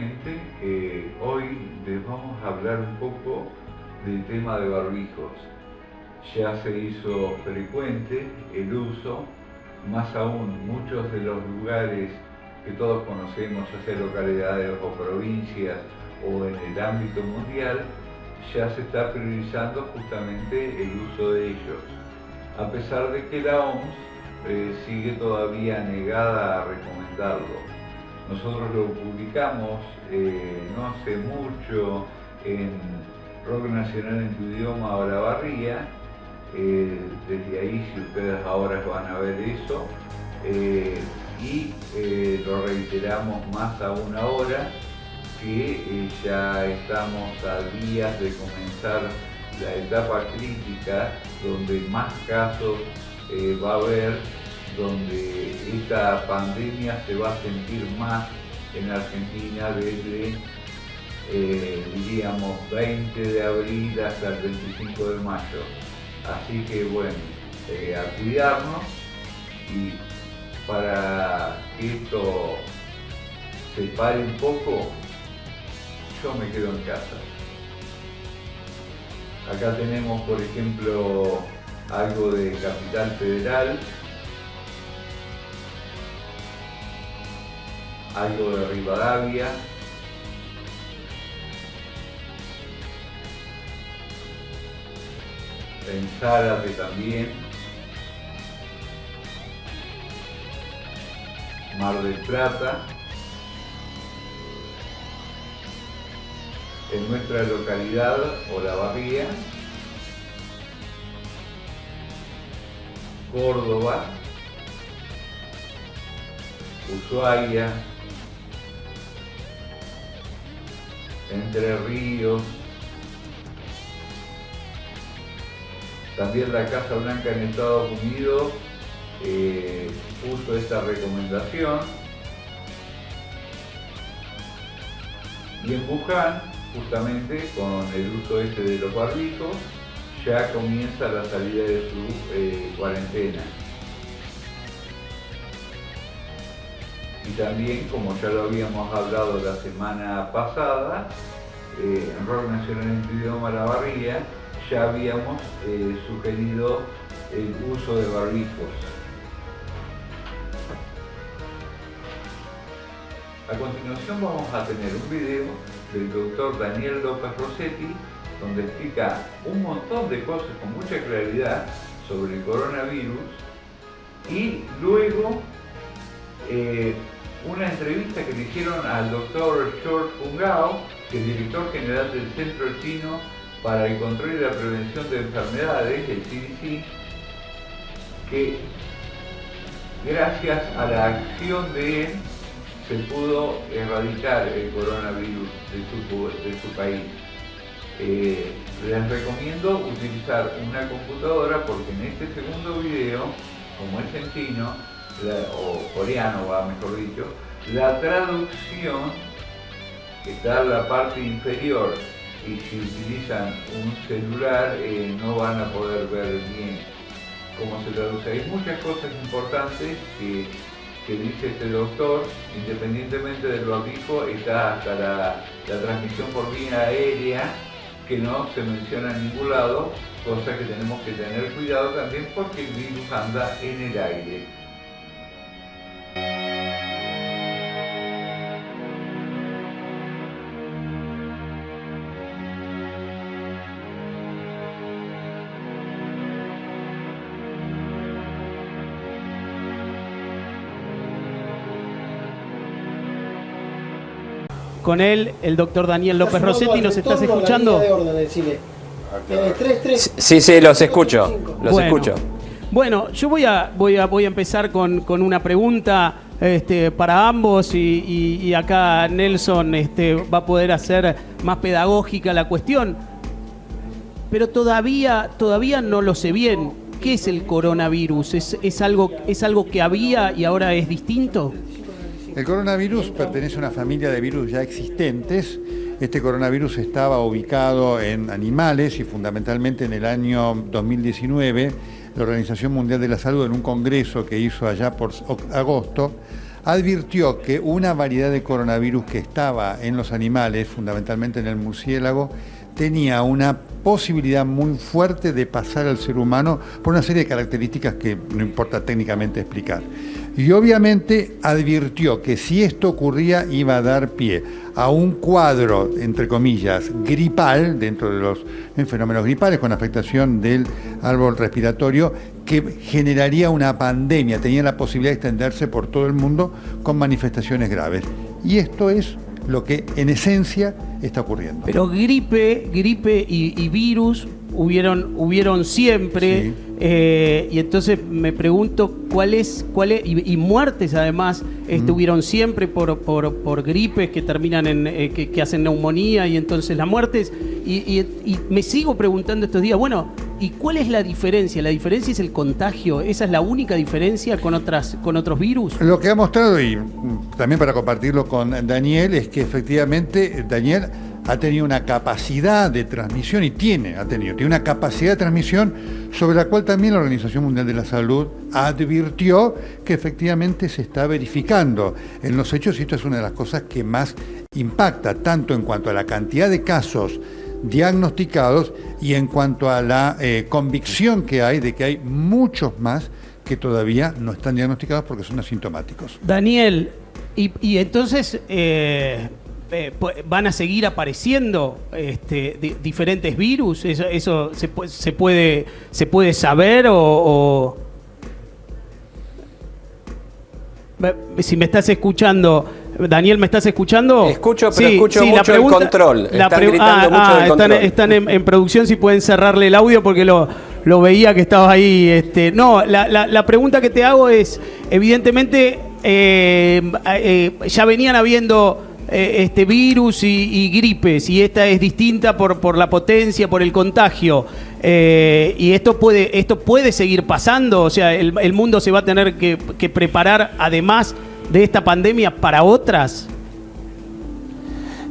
gente. Hoy les vamos a hablar un poco del tema de barbijos. Ya se hizo frecuente el uso, más aún muchos de los lugares que todos conocemos, ya sea localidades o provincias o en el ámbito mundial, ya se está priorizando justamente el uso de ellos. A pesar de que la OMS sigue todavía negada a recomendarlo. Nosotros lo publicamos no hace mucho en Rock Nacional en tu idioma Olavarría. Desde ahí, si ustedes ahora van a ver eso, y lo reiteramos más aún ahora que ya estamos a días de comenzar la etapa crítica donde más casos va a haber, donde esta pandemia se va a sentir más en Argentina desde diríamos 20 de abril hasta el 25 de mayo. Así que bueno, a cuidarnos, y para que esto se pare un poco, yo me quedo en casa. Acá tenemos, por ejemplo, algo de Capital Federal, algo de Rivadavia, en Zárate también, Mar del Plata, en nuestra localidad Olavarría, Córdoba, Ushuaia, Entre Ríos, también la Casa Blanca en Estados Unidos puso esta recomendación, y en Wuhan, justamente con el uso de los barbijos, ya comienza la salida de su cuarentena. Y también, como ya lo habíamos hablado la semana pasada, en Rock Nacional en tu idioma Olavarría, ya habíamos sugerido el uso de barbijos. A continuación vamos a tener un video del doctor Daniel López Rossetti, donde explica un montón de cosas con mucha claridad sobre el coronavirus, y luego una entrevista que le hicieron al doctor George Fungao, que es director general del Centro Chino para el Control y la Prevención de Enfermedades, el CDC, que gracias a la acción de él se pudo erradicar el coronavirus de su país. Les recomiendo utilizar una computadora, porque en este segundo video, como es en chino, o coreano va mejor dicho, la traducción está en la parte inferior, y si utilizan un celular no van a poder ver bien cómo se traduce. Hay muchas cosas importantes que dice este doctor. Independientemente del barbijo, está hasta la transmisión por vía aérea, que no se menciona en ningún lado, cosa que tenemos que tener cuidado también, porque el virus anda en el aire. Con él, el doctor Daniel López Rossetti. ¿Nos estás escuchando? Sí, los escucho. Bueno, yo voy a empezar con una pregunta para ambos, y acá Nelson va a poder hacer más pedagógica la cuestión. Pero todavía no lo sé bien. ¿Qué es el coronavirus? ¿Es algo que había y ahora es distinto? El coronavirus pertenece a una familia de virus ya existentes. Este coronavirus estaba ubicado en animales, y fundamentalmente en el año 2019 la Organización Mundial de la Salud, en un congreso que hizo allá por agosto, advirtió que una variedad de coronavirus que estaba en los animales, fundamentalmente en el murciélago, tenía una posibilidad muy fuerte de pasar al ser humano por una serie de características que no importa técnicamente explicar. Y obviamente advirtió que si esto ocurría iba a dar pie a un cuadro, entre comillas, gripal, dentro de los fenómenos gripales con afectación del árbol respiratorio, que generaría una pandemia, tenía la posibilidad de extenderse por todo el mundo con manifestaciones graves. Y esto es lo que en esencia está ocurriendo. Pero gripe y virus hubieron siempre, Sí. Y entonces me pregunto cuál es y muertes además hubieron siempre por gripes que terminan en que hacen neumonía, y entonces las muertes y me sigo preguntando estos días, bueno, ¿y cuál es la diferencia? La diferencia es el contagio. ¿Esa es la única diferencia con otros virus? Lo que ha mostrado, y también para compartirlo con Daniel, es que efectivamente Daniel ha tenido una capacidad de transmisión, y tiene una capacidad de transmisión sobre la cual también la Organización Mundial de la Salud advirtió que efectivamente se está verificando en los hechos, y esto es una de las cosas que más impacta, tanto en cuanto a la cantidad de casos diagnosticados y en cuanto a la convicción que hay de que hay muchos más que todavía no están diagnosticados porque son asintomáticos. Daniel, y entonces van a seguir apareciendo diferentes virus. Eso se puede saber o si me estás escuchando, Daniel, ¿me estás escuchando? Escucho, pero sí, escucho sí, mucho el control. Están gritando mucho del control. Están en producción, si pueden cerrarle el audio porque lo veía que estabas ahí. No, la pregunta que te hago es, evidentemente, ya venían habiendo virus y gripes, y esta es distinta por la potencia, por el contagio, y esto puede seguir pasando. O sea, el mundo se va a tener que preparar, además de esta pandemia, para otras.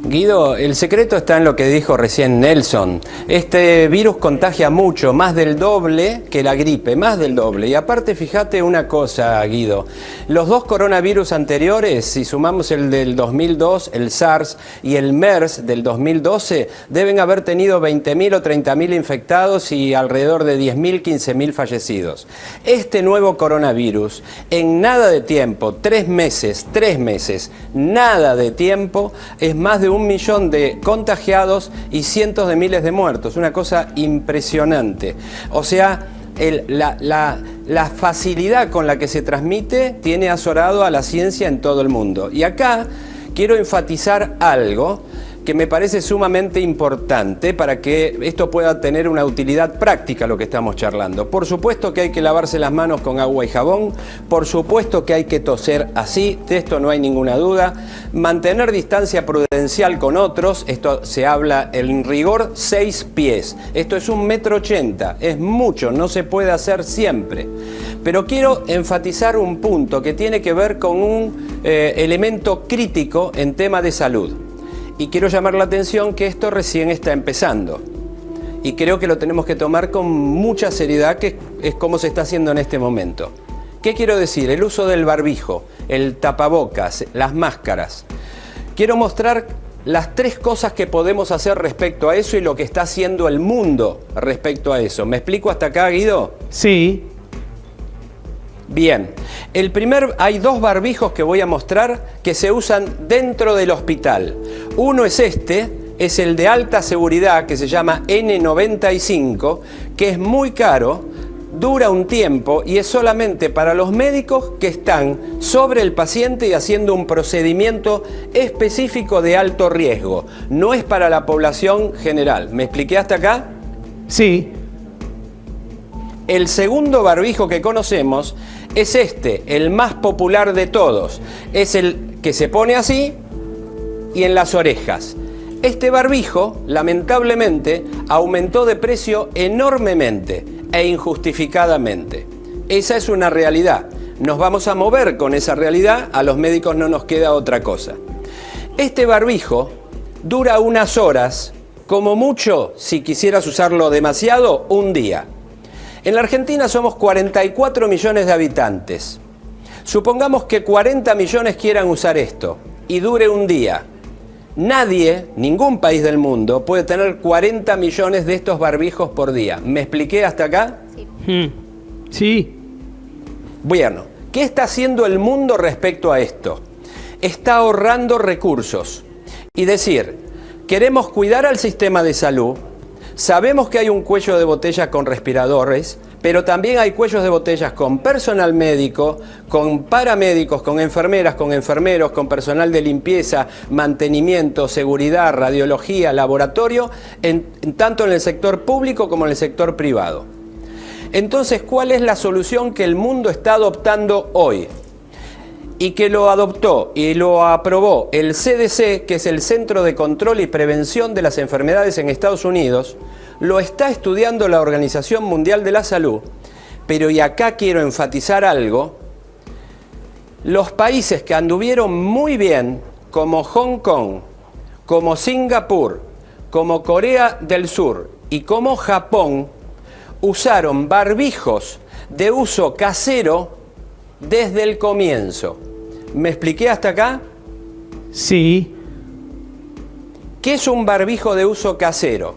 Guido, el secreto está en lo que dijo recién Nelson. Este virus contagia mucho, más del doble que la gripe, más del doble. Y aparte, fíjate una cosa, Guido. Los dos coronavirus anteriores, si sumamos el del 2002, el SARS, y el MERS del 2012, deben haber tenido 20.000 o 30.000 infectados y alrededor de 10.000, 15.000 fallecidos. Este nuevo coronavirus, en nada de tiempo, 3 meses, nada de tiempo, es más de 1 millón de contagiados y cientos de miles de muertos. Una cosa impresionante. O sea, la facilidad con la que se transmite tiene azorado a la ciencia en todo el mundo. Y acá quiero enfatizar algo que me parece sumamente importante para que esto pueda tener una utilidad práctica, lo que estamos charlando. Por supuesto que hay que lavarse las manos con agua y jabón, por supuesto que hay que toser así, de esto no hay ninguna duda, mantener distancia prudencial con otros, esto se habla en rigor 6 pies, esto es 1,80 m, es mucho, no se puede hacer siempre. Pero quiero enfatizar un punto que tiene que ver con un elemento crítico en tema de salud. Y quiero llamar la atención que esto recién está empezando. Y creo que lo tenemos que tomar con mucha seriedad, que es como se está haciendo en este momento. ¿Qué quiero decir? El uso del barbijo, el tapabocas, las máscaras. Quiero mostrar las 3 cosas que podemos hacer respecto a eso y lo que está haciendo el mundo respecto a eso. ¿Me explico hasta acá, Guido? Sí. Bien, hay 2 barbijos que voy a mostrar que se usan dentro del hospital. Uno es es el de alta seguridad, que se llama N95, que es muy caro, dura un tiempo y es solamente para los médicos que están sobre el paciente y haciendo un procedimiento específico de alto riesgo. No es para la población general. ¿Me expliqué hasta acá? Sí. El segundo barbijo que conocemos es el más popular de todos. Es el que se pone así y en las orejas. Este barbijo, lamentablemente, aumentó de precio enormemente e injustificadamente. Esa es una realidad. Nos vamos a mover con esa realidad, a los médicos no nos queda otra cosa. Este barbijo dura unas horas, como mucho, si quisieras usarlo demasiado, un día. En la Argentina somos 44 millones de habitantes. Supongamos que 40 millones quieran usar esto y dure un día. Nadie, ningún país del mundo, puede tener 40 millones de estos barbijos por día. ¿Me expliqué hasta acá? Sí. Bueno, ¿qué está haciendo el mundo respecto a esto? Está ahorrando recursos. Y decir, queremos cuidar al sistema de salud, sabemos que hay un cuello de botella con respiradores, pero también hay cuellos de botellas con personal médico, con paramédicos, con enfermeras, con enfermeros, con personal de limpieza, mantenimiento, seguridad, radiología, laboratorio, tanto en el sector público como en el sector privado. Entonces, ¿cuál es la solución que el mundo está adoptando hoy? Y que lo adoptó y lo aprobó el CDC, que es el Centro de Control y Prevención de las Enfermedades en Estados Unidos, lo está estudiando la Organización Mundial de la Salud, pero y acá quiero enfatizar algo, los países que anduvieron muy bien, como Hong Kong, como Singapur, como Corea del Sur y como Japón, usaron barbijos de uso casero desde el comienzo. ¿Me expliqué hasta acá? Sí. ¿Qué es un barbijo de uso casero?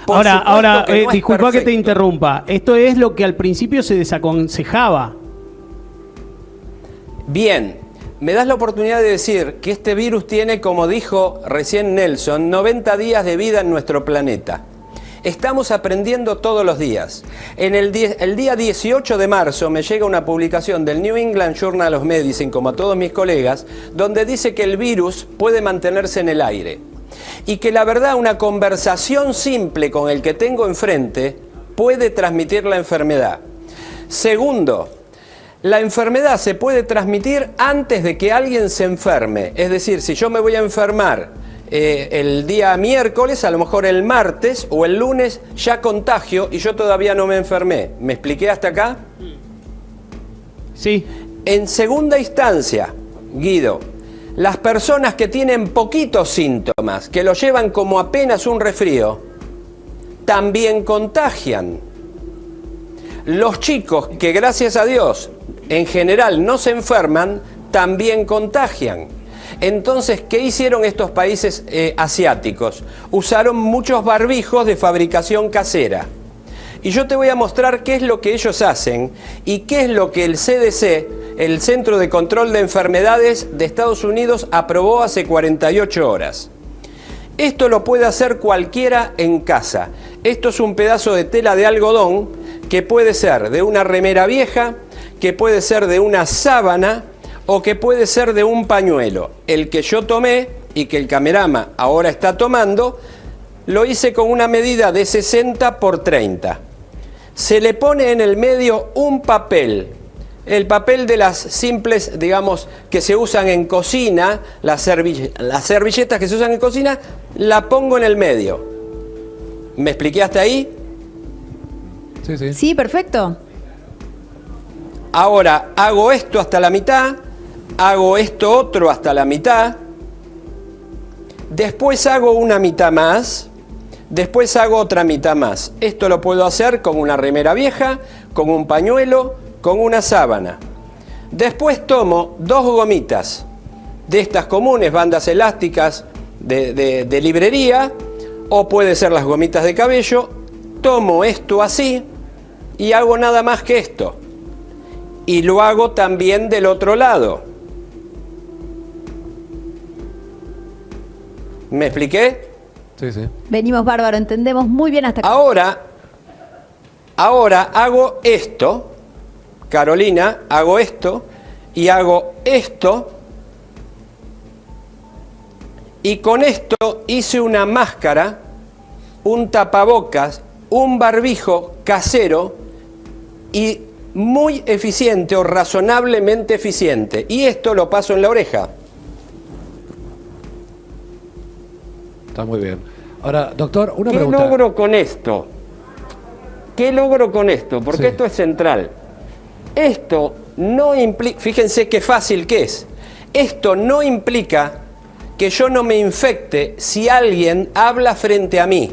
Ahora, disculpa que te interrumpa. Esto es lo que al principio se desaconsejaba. Bien, me das la oportunidad de decir que este virus tiene, como dijo recién Nelson, 90 días de vida en nuestro planeta. Estamos aprendiendo todos los días. El día 18 de marzo me llega una publicación del New England Journal of Medicine, como a todos mis colegas, donde dice que el virus puede mantenerse en el aire. Y que la verdad, una conversación simple con el que tengo enfrente puede transmitir la enfermedad. Segundo, la enfermedad se puede transmitir antes de que alguien se enferme. Es decir, si yo me voy a enfermar el día miércoles, a lo mejor el martes o el lunes ya contagio y yo todavía no me enfermé. ¿Me expliqué hasta acá? Sí. En segunda instancia, Guido, las personas que tienen poquitos síntomas, que lo llevan como apenas un resfrío, también contagian. Los chicos que, gracias a Dios, en general no se enferman, también contagian. Entonces, ¿qué hicieron estos países asiáticos? Usaron muchos barbijos de fabricación casera. Y yo te voy a mostrar qué es lo que ellos hacen y qué es lo que el CDC, el Centro de Control de Enfermedades de Estados Unidos, aprobó hace 48 horas. Esto lo puede hacer cualquiera en casa. Esto es un pedazo de tela de algodón que puede ser de una remera vieja, que puede ser de una sábana o que puede ser de un pañuelo. El que yo tomé y que el camerama ahora está tomando, lo hice con una medida de 60 por 30. Se le pone en el medio un papel, el papel de las simples, digamos, que se usan en cocina, las servilletas que se usan en cocina, la pongo en el medio. ¿Me expliqué hasta ahí? Sí, sí. Sí, perfecto. Ahora hago esto hasta la mitad, hago esto otro hasta la mitad, después hago una mitad más, después hago otra mitad más. Esto lo puedo hacer con una remera vieja, con un pañuelo, con una sábana. Después tomo 2 gomitas de estas comunes, bandas elásticas de librería, o puede ser las gomitas de cabello. Tomo esto así y hago nada más que esto. Y lo hago también del otro lado. ¿Me expliqué? Sí, sí. Venimos bárbaro, entendemos muy bien hasta acá. Ahora hago esto, Carolina, hago esto y hago esto. Y con esto hice una máscara, un tapabocas, un barbijo casero y muy eficiente o razonablemente eficiente. Y esto lo paso en la oreja. Está muy bien. Ahora, doctor, una pregunta. ¿Qué logro con esto? ¿Qué logro con esto? Porque Sí. esto es central. Esto no implica, fíjense qué fácil que es. Esto no implica que yo no me infecte si alguien habla frente a mí.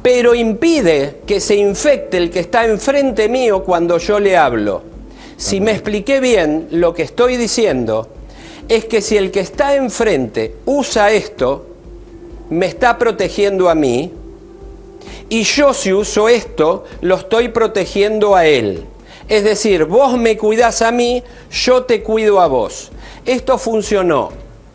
Pero impide que se infecte el que está enfrente mío cuando yo le hablo. Si me expliqué bien, lo que estoy diciendo es que si el que está enfrente usa esto, me está protegiendo a mí, y yo si uso esto, lo estoy protegiendo a él. Es decir, vos me cuidás a mí, yo te cuido a vos. Esto funcionó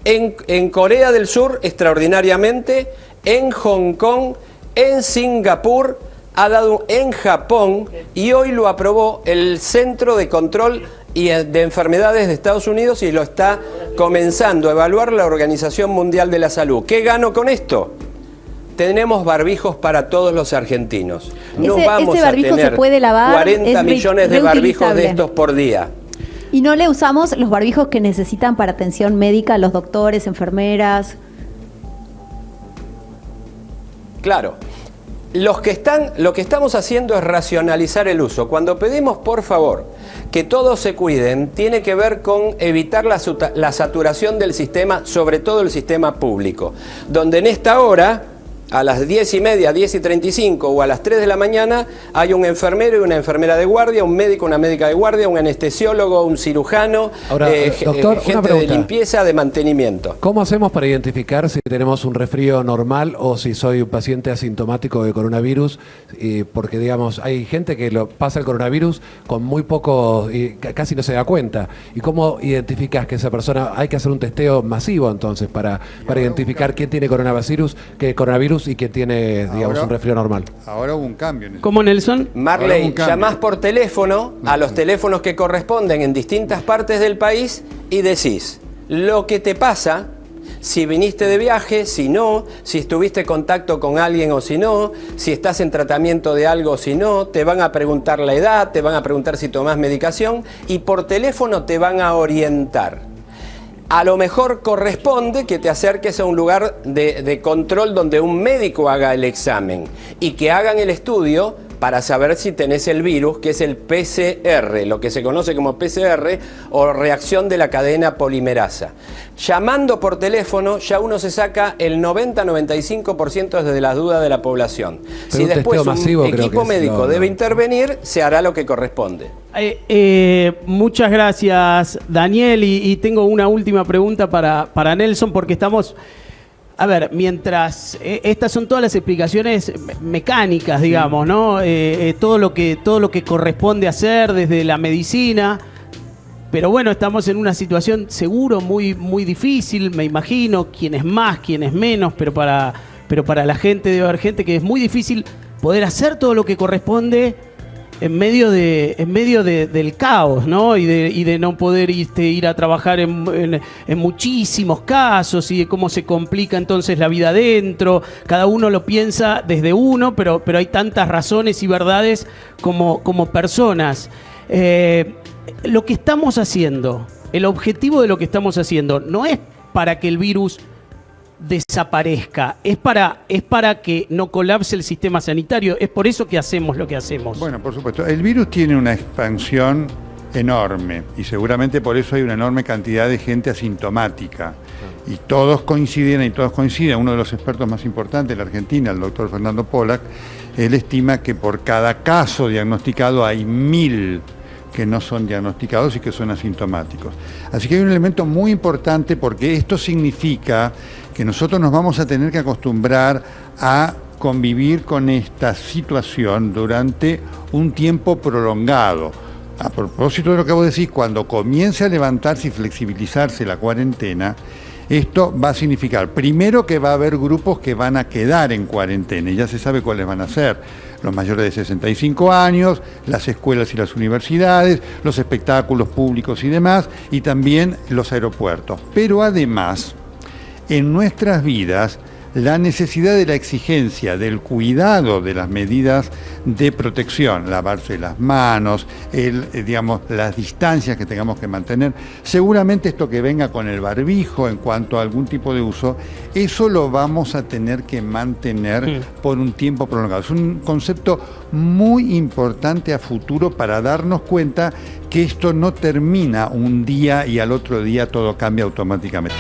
en Corea del Sur extraordinariamente, en Hong Kong, en Singapur, ha dado en Japón, y hoy lo aprobó el Centro de Control de Enfermedades de Estados Unidos, y lo está comenzando a evaluar la Organización Mundial de la Salud. ¿Qué gano con esto? Tenemos barbijos para todos los argentinos. No vamos ese a barbijo tener se puede lavar, 40 millones de barbijos de estos por día. Y no le usamos los barbijos que necesitan para atención médica los doctores, enfermeras. Claro. Lo que estamos haciendo es racionalizar el uso. Cuando pedimos, por favor, que todos se cuiden, tiene que ver con evitar la saturación del sistema, sobre todo el sistema público, donde en esta hora, a las 10:30, 10:35 o a las 3 de la mañana, hay un enfermero y una enfermera de guardia, un médico, una médica de guardia, un anestesiólogo, un cirujano, Ahora, doctor, gente de limpieza, de mantenimiento. ¿Cómo hacemos para identificar si tenemos un resfrío normal o si soy un paciente asintomático de coronavirus? Porque, digamos, hay gente que pasa el coronavirus con muy poco, y casi no se da cuenta. ¿Y cómo identificas que esa persona, hay que hacer un testeo masivo entonces para identificar quién tiene coronavirus y quién tiene, digamos, un resfrío normal? Ahora hubo un cambio en eso. ¿Cómo, Nelson? Marley, llamás por teléfono a los teléfonos que corresponden en distintas partes del país y decís lo que te pasa, si viniste de viaje, si no, si estuviste en contacto con alguien o si no, si estás en tratamiento de algo o si no, te van a preguntar la edad, te van a preguntar si tomás medicación y por teléfono te van a orientar. A lo mejor corresponde que te acerques a un lugar de control donde un médico haga el examen y que hagan el estudio para saber si tenés el virus, que es el PCR, lo que se conoce como PCR o reacción de la cadena polimerasa. Llamando por teléfono ya uno se saca el 90-95% desde las dudas de la población. Pero si un después testeo masivo, un creo equipo que médico debe intervenir, se hará lo que corresponde. Muchas gracias, Daniel, y tengo una última pregunta para Nelson, porque estamos... A ver, mientras estas son todas las explicaciones mecánicas, digamos, ¿no? Todo lo que corresponde hacer desde la medicina. Pero bueno, estamos en una situación seguro muy, muy difícil, me imagino, quienes más, quienes menos, pero para la gente debe haber gente que es muy difícil poder hacer todo lo que corresponde en medio del caos, ¿no? Y de no poder ir a trabajar en muchísimos casos, y de cómo se complica entonces la vida adentro. Cada uno lo piensa desde uno, pero hay tantas razones y verdades como personas. Lo que estamos haciendo, el objetivo de lo que estamos haciendo, no es para que el virus desaparezca, es para que no colapse el sistema sanitario. Es por eso que hacemos lo que hacemos. Bueno, por supuesto. El virus tiene una expansión enorme y seguramente por eso hay una enorme cantidad de gente asintomática. Y todos coinciden. Uno de los expertos más importantes de la Argentina, el doctor Fernando Pollack, él estima que por cada caso diagnosticado hay 1000 que no son diagnosticados y que son asintomáticos. Así que hay un elemento muy importante, porque esto significa que nosotros nos vamos a tener que acostumbrar a convivir con esta situación durante un tiempo prolongado. A propósito de lo que vos decís, cuando comience a levantarse y flexibilizarse la cuarentena, esto va a significar, primero, que va a haber grupos que van a quedar en cuarentena, y ya se sabe cuáles van a ser: los mayores de 65 años, las escuelas y las universidades, los espectáculos públicos y demás, y también los aeropuertos. Pero además, en nuestras vidas, la necesidad de la exigencia del cuidado de las medidas de protección, lavarse las manos, las distancias que tengamos que mantener, seguramente esto que venga con el barbijo en cuanto a algún tipo de uso, eso lo vamos a tener que mantener por un tiempo prolongado. Es un concepto muy importante a futuro para darnos cuenta que esto no termina un día y al otro día todo cambia automáticamente.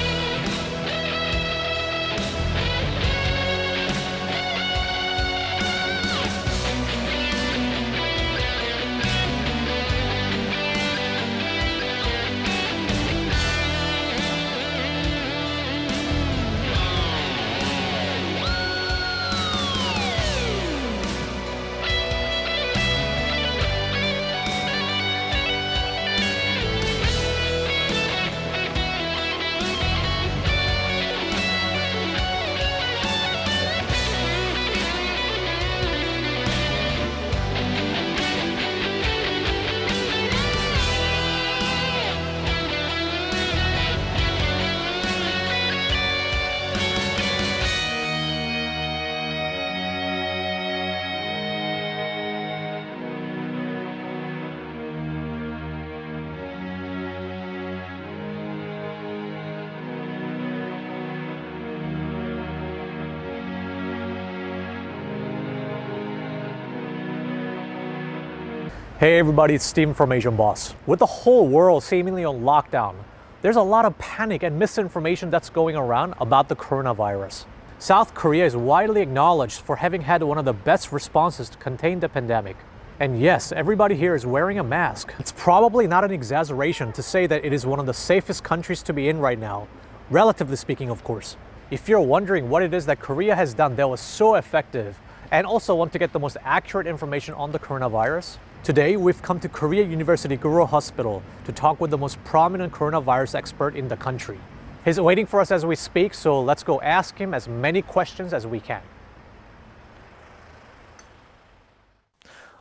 Hey everybody, it's Steven from Asian Boss. With the whole world seemingly on lockdown, there's a lot of panic and misinformation that's going around about the coronavirus. South Korea is widely acknowledged for having had one of the best responses to contain the pandemic. And yes, everybody here is wearing a mask. It's probably not an exaggeration to say that it is one of the safest countries to be in right now, relatively speaking, of course. If you're wondering what it is that Korea has done that was so effective, and also want to get the most accurate information on the coronavirus, today we've come to Korea University Guro Hospital to talk with the most prominent coronavirus expert in the country. He's waiting for us as we speak, so let's go ask him as many questions as we can.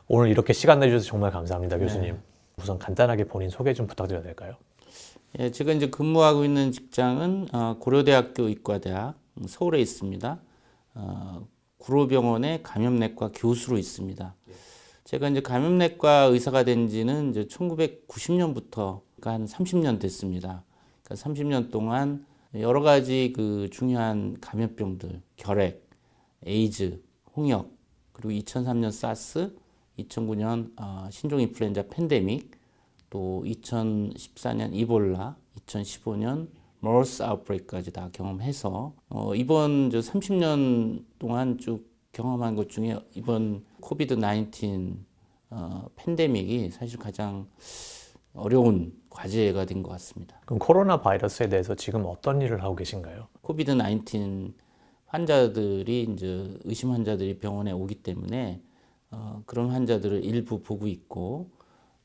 오늘 이렇게 시간 내주셔서 정말 감사합니다, 교수님. 우선 간단하게 본인 소개 좀 부탁드려도 될까요? 예, 제가 이제 근무하고 있는 직장은 고려대학교 의과대학 서울에 있습니다. 구로병원의 감염내과 교수로 있습니다. 제가 이제 감염내과 의사가 된 지는 이제 1990년부터 한 30년 됐습니다. 그러니까 30년 동안 여러 가지 그 중요한 감염병들, 결핵, 에이즈, 홍역, 그리고 2003년 사스, 2009년 신종 인플루엔자 팬데믹, 또 2014년 이볼라, 2015년 머스 아웃브레이크까지 다 경험해서 이번 30년 동안 쭉 경험한 것 중에 이번 코비드 19 팬데믹이 사실 가장 어려운 과제가 된 것 같습니다. 그럼 코로나 바이러스에 대해서 지금 어떤 일을 하고 계신가요? 코비드 19 환자들이 이제 의심 환자들이 병원에 오기 때문에 그런 환자들을 일부 보고 있고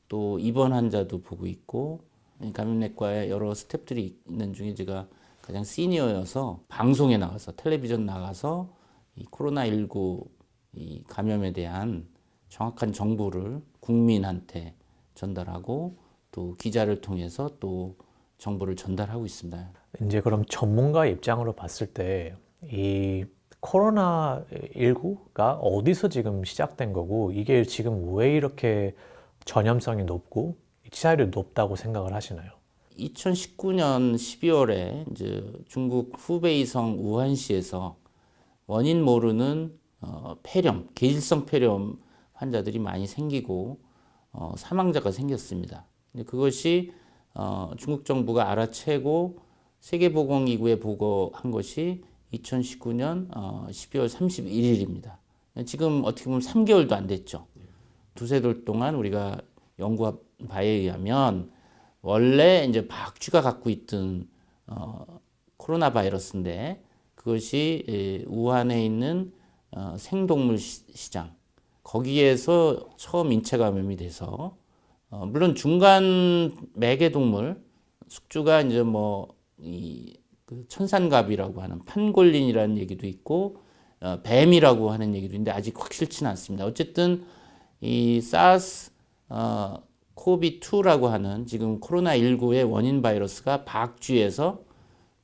또 입원 환자도 보고 있고 감염내과에 여러 스태프들이 있는 중에 제가 가장 시니어여서 방송에 나가서 텔레비전 나가서 이 코로나19 이 감염에 대한 정확한 정보를 국민한테 전달하고 또 기자를 통해서 또 정보를 전달하고 있습니다. 이제 그럼 전문가 입장으로 봤을 때 이 코로나19가 어디서 지금 시작된 거고 이게 지금 왜 이렇게 전염성이 높고 치사율이 높다고 생각을 하시나요? 2019년 12월에 이제 중국 후베이성 우한시에서 원인 모르는 폐렴, 계질성 폐렴 환자들이 많이 생기고 사망자가 생겼습니다. 그것이 중국 정부가 알아채고 세계보건기구에 보고한 것이 2019년 12월 31일입니다. 지금 어떻게 보면 3개월도 안 됐죠. 두세 달 동안 우리가 연구한 바에 의하면 원래 이제 박쥐가 갖고 있던 코로나 바이러스인데 그것이 우한에 있는 생동물 시장 거기에서 처음 인체 감염이 돼서 물론 중간 매개 동물 숙주가 이제 그 천산갑이라고 하는 판골린이라는 얘기도 있고 뱀이라고 하는 얘기도 있는데 아직 확실치는 않습니다. 어쨌든 이 사스 코비2라고 하는 지금 코로나19의 원인 바이러스가 박쥐에서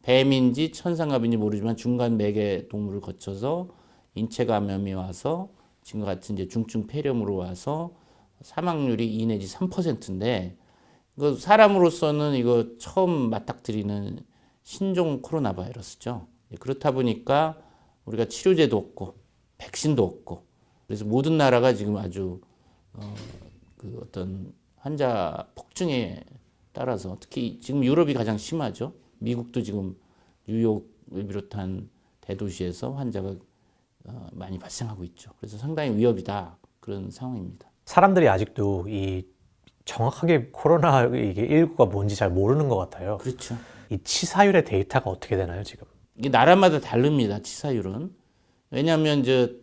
뱀인지 천상갑인지 모르지만 중간 매개 동물을 거쳐서 인체 감염이 와서 지금과 같은 이제 중증 폐렴으로 와서 사망률이 2 내지 3%인데 이거 사람으로서는 이거 처음 맞닥뜨리는 신종 코로나 바이러스죠. 그렇다 보니까 우리가 치료제도 없고 백신도 없고 그래서 모든 나라가 지금 아주 그 어떤 환자 폭증에 따라서 특히 지금 유럽이 가장 심하죠. 미국도 지금 뉴욕을 비롯한 대도시에서 환자가 많이 발생하고 있죠. 그래서 상당히 위협이다 그런 상황입니다. 사람들이 아직도 이 정확하게 코로나 이게 19가 뭔지 잘 모르는 것 같아요. 그렇죠. 이 치사율의 데이터가 어떻게 되나요 지금? 이게 나라마다 다릅니다. 치사율은. 왜냐하면 이제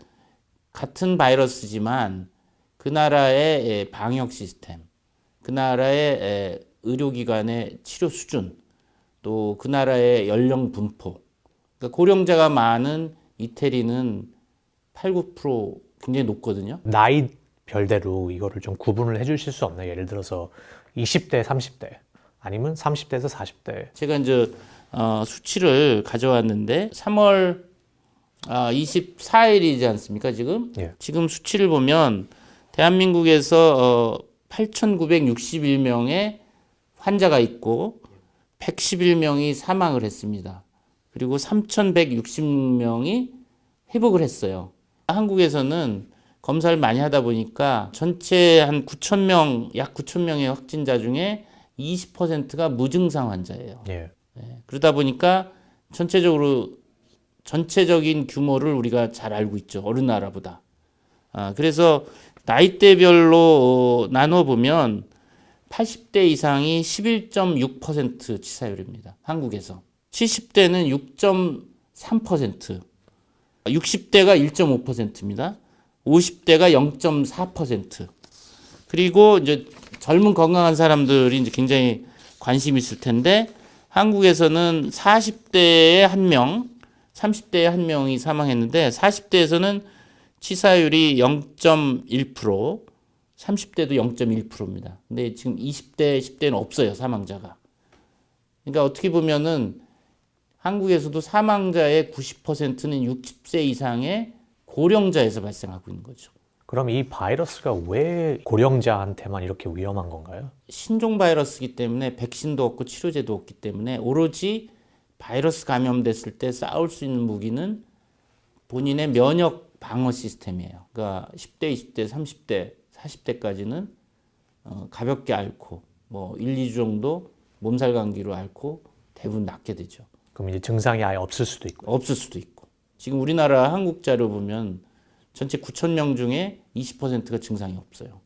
같은 바이러스지만 그 나라의 방역 시스템, 그 나라의 의료기관의 치료 수준, 또 그 나라의 연령 분포. 그러니까 고령자가 많은 이태리는 8, 9% 굉장히 높거든요. 나이 별대로 이거를 좀 구분을 해주실 수 없나요? 예를 들어서 20대, 30대 아니면 30대에서 40대. 제가 이제 수치를 가져왔는데 3월 24일이지 않습니까 지금? 예. 지금 수치를 보면 대한민국에서 8,961명의 환자가 있고 111명이 사망을 했습니다. 그리고 3,160명이 회복을 했어요. 한국에서는 검사를 많이 하다 보니까 전체 한 9,000명, 약 9,000명의 확진자 중에 20%가 무증상 환자예요. 예. 그러다 보니까 전체적인 규모를 우리가 잘 알고 있죠. 어느 나라보다. 그래서 나이대별로 나눠보면 80대 이상이 11.6% 치사율입니다. 한국에서. 70대는 6.3%, 60대가 1.5%입니다. 50대가 0.4%. 그리고 이제 젊은 건강한 사람들이 이제 굉장히 관심이 있을 텐데 한국에서는 40대에 1명, 30대에 1명이 사망했는데 40대에서는 치사율이 0.1%, 30대도 0.1%입니다. 근데 지금 20대, 10대는 없어요, 사망자가. 그러니까 어떻게 보면은 한국에서도 사망자의 90%는 60세 이상의 고령자에서 발생하고 있는 거죠. 그럼 이 바이러스가 왜 고령자한테만 이렇게 위험한 건가요? 신종 바이러스이기 때문에 백신도 없고 치료제도 없기 때문에 오로지 바이러스 감염됐을 때 싸울 수 있는 무기는 본인의 면역 방어 시스템이에요. 그러니까 10대, 20대, 30대, 40대까지는 가볍게 앓고 뭐 1, 2주 정도 몸살 감기로 앓고 대부분 낫게 되죠. 그럼 이제 증상이 아예 없을 수도 있고. 없을 수도 있고. 지금 우리나라 한국 자료 보면 전체 9,000명 중에 20%가 증상이 없어요.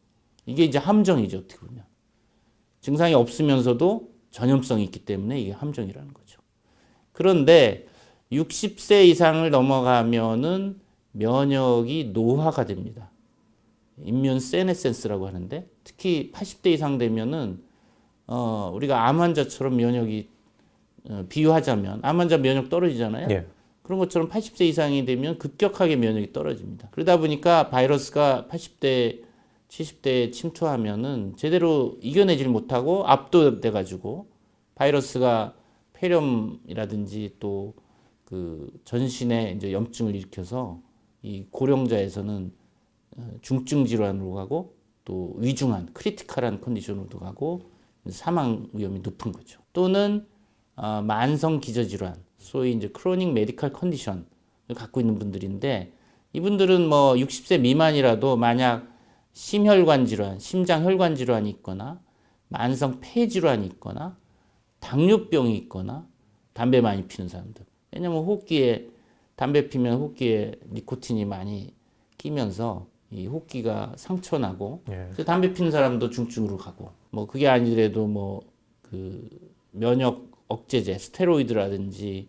이게 이제 함정이죠, 어떻게 보면. 증상이 없으면서도 전염성이 있기 때문에 이게 함정이라는 거죠. 그런데 60세 이상을 넘어가면은 면역이 노화가 됩니다. 임뮨 세네센스라고 하는데 특히 80대 이상 되면은 우리가 암 환자처럼 면역이 비유하자면 암 환자 면역 떨어지잖아요. 예. 그런 것처럼 80세 이상이 되면 급격하게 면역이 떨어집니다. 그러다 보니까 바이러스가 80대, 70대에 침투하면은 제대로 이겨내질 못하고 압도돼 가지고 바이러스가 폐렴이라든지 또 그 전신에 이제 염증을 일으켜서 이 고령자에서는 중증 질환으로 가고 또 위중한 크리티컬한 컨디션으로도 가고 사망 위험이 높은 거죠. 또는 만성 기저질환, 소위 이제 크로닉 메디컬 컨디션을 갖고 있는 분들인데 이분들은 뭐 60세 미만이라도 만약 심혈관 질환, 심장 혈관 질환이 있거나 만성 폐 질환이 있거나 당뇨병이 있거나 담배 많이 피는 사람들. 왜냐면 호흡기에 담배 피면 호흡기에 니코틴이 많이 끼면서 이 호흡기가 상처 나고 그래서 담배 피는 사람도 중증으로 가고 뭐 그게 아니더라도 뭐 그 면역 억제제, 스테로이드라든지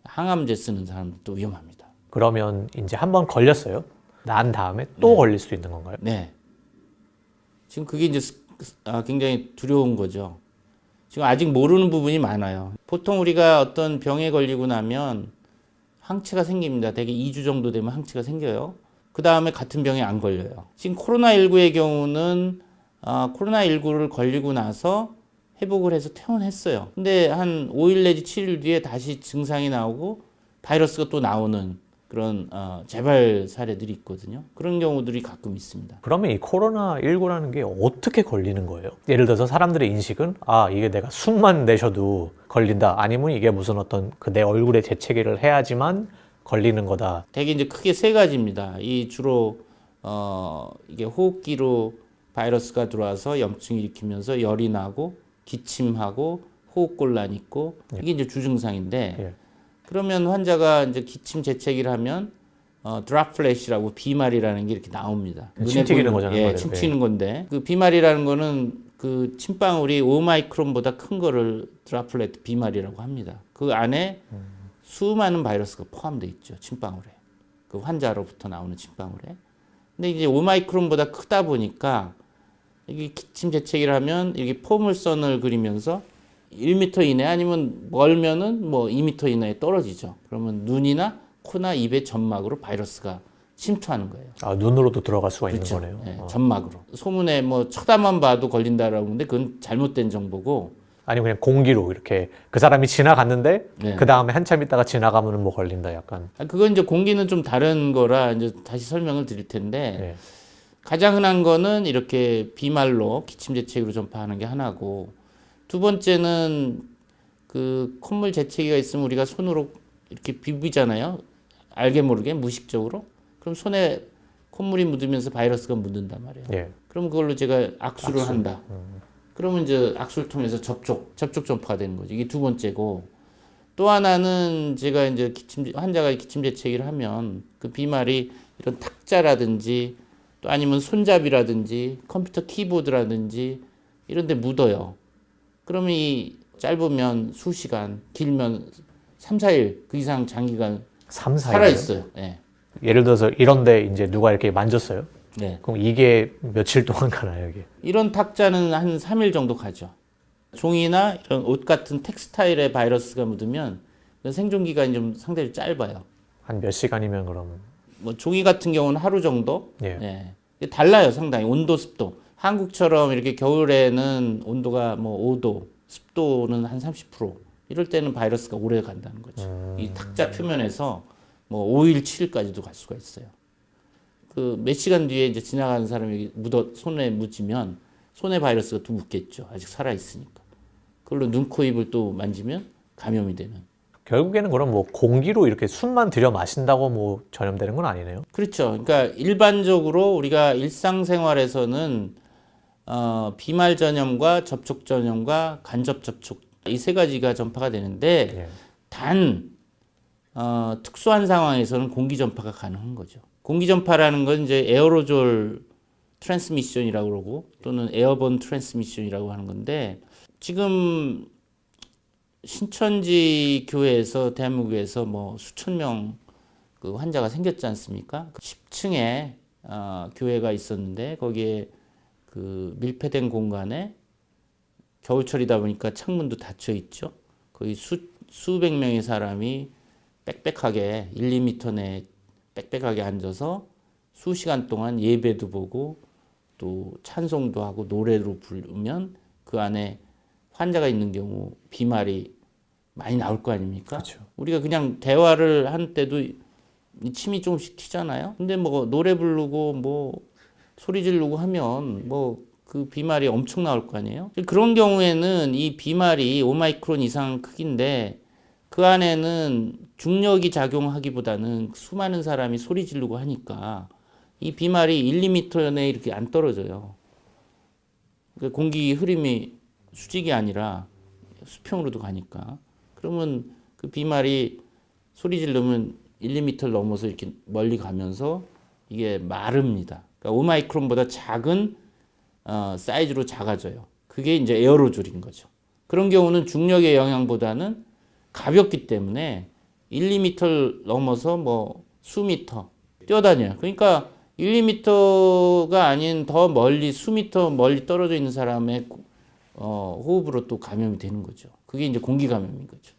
항암제 쓰는 사람들도 위험합니다. 그러면 이제 한번 걸렸어요. 난 다음에 또 걸릴 수 있는 건가요? 네. 지금 그게 이제 굉장히 두려운 거죠. 지금 아직 모르는 부분이 많아요. 보통 우리가 어떤 병에 걸리고 나면 항체가 생깁니다. 대개 2주 정도 되면 항체가 생겨요. 그 다음에 같은 병에 안 걸려요. 지금 코로나19의 경우는 코로나19를 걸리고 나서 회복을 해서 퇴원했어요. 근데 한 5일 내지 7일 뒤에 다시 증상이 나오고 바이러스가 또 나오는 그런 재발 사례들이 있거든요. 그런 경우들이 가끔 있습니다. 그러면 이 코로나19라는 게 어떻게 걸리는 거예요? 예를 들어서 사람들의 인식은 이게 내가 숨만 내쉬어도 걸린다. 아니면 이게 무슨 어떤 내 얼굴에 재채기를 해야지만 걸리는 거다. 되게 이제 크게 세 가지입니다. 이 주로 이게 호흡기로 바이러스가 들어와서 염증을 일으키면서 열이 나고 기침하고 호흡곤란이 있고 이게 이제 주증상인데 그러면 환자가 이제 기침 재채기를 하면 드랍플래시라고 비말이라는 게 이렇게 나옵니다. 침 튀기는 거잖아요. 예, 침 튀는 건데 그 비말이라는 거는 그 침방울이 5마이크론보다 큰 거를 드랍플렛 비말이라고 합니다. 그 안에 수많은 바이러스가 포함되어 있죠. 침방울에. 그 환자로부터 나오는 침방울에. 근데 이제 5마이크론보다 크다 보니까 이게 기침 재채기를 하면 이렇게 포물선을 그리면서 1m 이내 아니면 멀면은 뭐 2m 이내에 떨어지죠. 그러면 눈이나 코나 입의 점막으로 바이러스가 침투하는 거예요. 눈으로도 들어갈 수가 그렇죠. 있는 거네요. 네, 점막으로. 소문에 뭐 쳐다만 봐도 걸린다라고 하는데 그건 잘못된 정보고. 아니면 그냥 공기로 이렇게 그 사람이 지나갔는데 네. 그 다음에 한참 있다가 지나가면 뭐 걸린다 약간. 그건 이제 공기는 좀 다른 거라 이제 다시 설명을 드릴 텐데 네. 가장 흔한 거는 이렇게 비말로 기침 재채기로 전파하는 게 하나고 두 번째는 그 콧물 재채기가 있으면 우리가 손으로 이렇게 비비잖아요. 알게 모르게 무의식적으로. 그럼 손에 콧물이 묻으면서 바이러스가 묻는단 말이에요. 예. 그럼 그걸로 제가 악수를 한다. 그러면 이제 악수를 통해서 접촉 전파가 되는 거죠. 이게 두 번째고, 또 하나는 제가 이제 환자가 기침재채기를 하면 그 비말이 이런 탁자라든지 또 아니면 손잡이라든지 컴퓨터 키보드라든지 이런 데 묻어요. 그러면 이 짧으면 수시간, 길면 3, 4일 그 이상 장기간 3, 4일 살아있어요. 네. 예를 들어서 이런데 이제 누가 이렇게 만졌어요? 네. 그럼 이게 며칠 동안 가나요, 이게? 이런 탁자는 한 3일 정도 가죠. 종이나 이런 옷 같은 텍스타일에 바이러스가 묻으면 생존 기간이 좀 상당히 짧아요. 한 몇 시간이면 그러면? 뭐 종이 같은 경우는 하루 정도. 예. 예. 이게 달라요, 상당히 온도, 습도. 한국처럼 이렇게 겨울에는 온도가 뭐 5도, 습도는 한 30%. 이럴 때는 바이러스가 오래 간다는 거죠. 이 탁자 표면에서 뭐 5일, 7일까지도 갈 수가 있어요. 그 몇 시간 뒤에 이제 지나가는 사람이 손에 묻으면 손에 바이러스가 또 묻겠죠. 아직 살아 있으니까. 그걸로 눈, 코, 입을 또 만지면 감염이 되는. 결국에는 그럼 뭐 공기로 이렇게 숨만 들여 마신다고 뭐 전염되는 건 아니네요. 그렇죠. 그러니까 일반적으로 우리가 일상생활에서는 비말 전염과 접촉 전염과 간접 접촉 이 세 가지가 전파가 되는데 예. 단 특수한 상황에서는 공기 전파가 가능한 거죠. 공기 전파라는 건 이제 에어로졸 트랜스미션이라고 그러고 또는 에어본 트랜스미션이라고 하는 건데, 지금 신천지 교회에서 대한민국에서 뭐 수천 명 그 환자가 생겼지 않습니까? 10층에 교회가 있었는데 거기에 그 밀폐된 공간에 겨울철이다 보니까 창문도 닫혀 있죠. 거기 수백 명의 사람이 빽빽하게 1, 2m 내에 빽빽하게 앉아서 수시간 동안 예배도 보고 또 찬송도 하고 노래로 부르면 그 안에 환자가 있는 경우 비말이 많이 나올 거 아닙니까? 그렇죠. 우리가 그냥 대화를 할 때도 침이 조금씩 튀잖아요. 근데 뭐 노래 부르고 뭐 소리 지르고 하면 뭐 그 비말이 엄청 나올 거 아니에요? 그런 경우에는 이 비말이 5마이크론 이상 크기인데 그 안에는 중력이 작용하기보다는 수많은 사람이 소리 지르고 하니까 이 비말이 1, 2m 내에 이렇게 안 떨어져요. 그러니까 공기 흐름이 수직이 아니라 수평으로도 가니까. 그러면 그 비말이 소리 지르면 1, 2m를 넘어서 이렇게 멀리 가면서 이게 마릅니다. 그러니까 5마이크론보다 작은 사이즈로 작아져요. 그게 이제 에어로졸인 거죠. 그런 경우는 중력의 영향보다는 가볍기 때문에 1, 2m를 넘어서 뭐 수미터 뛰어다녀요. 그러니까 1, 2m가 아닌 더 멀리 수미터 멀리 떨어져 있는 사람의 호흡으로 또 감염이 되는 거죠. 그게 이제 공기 감염인 거죠.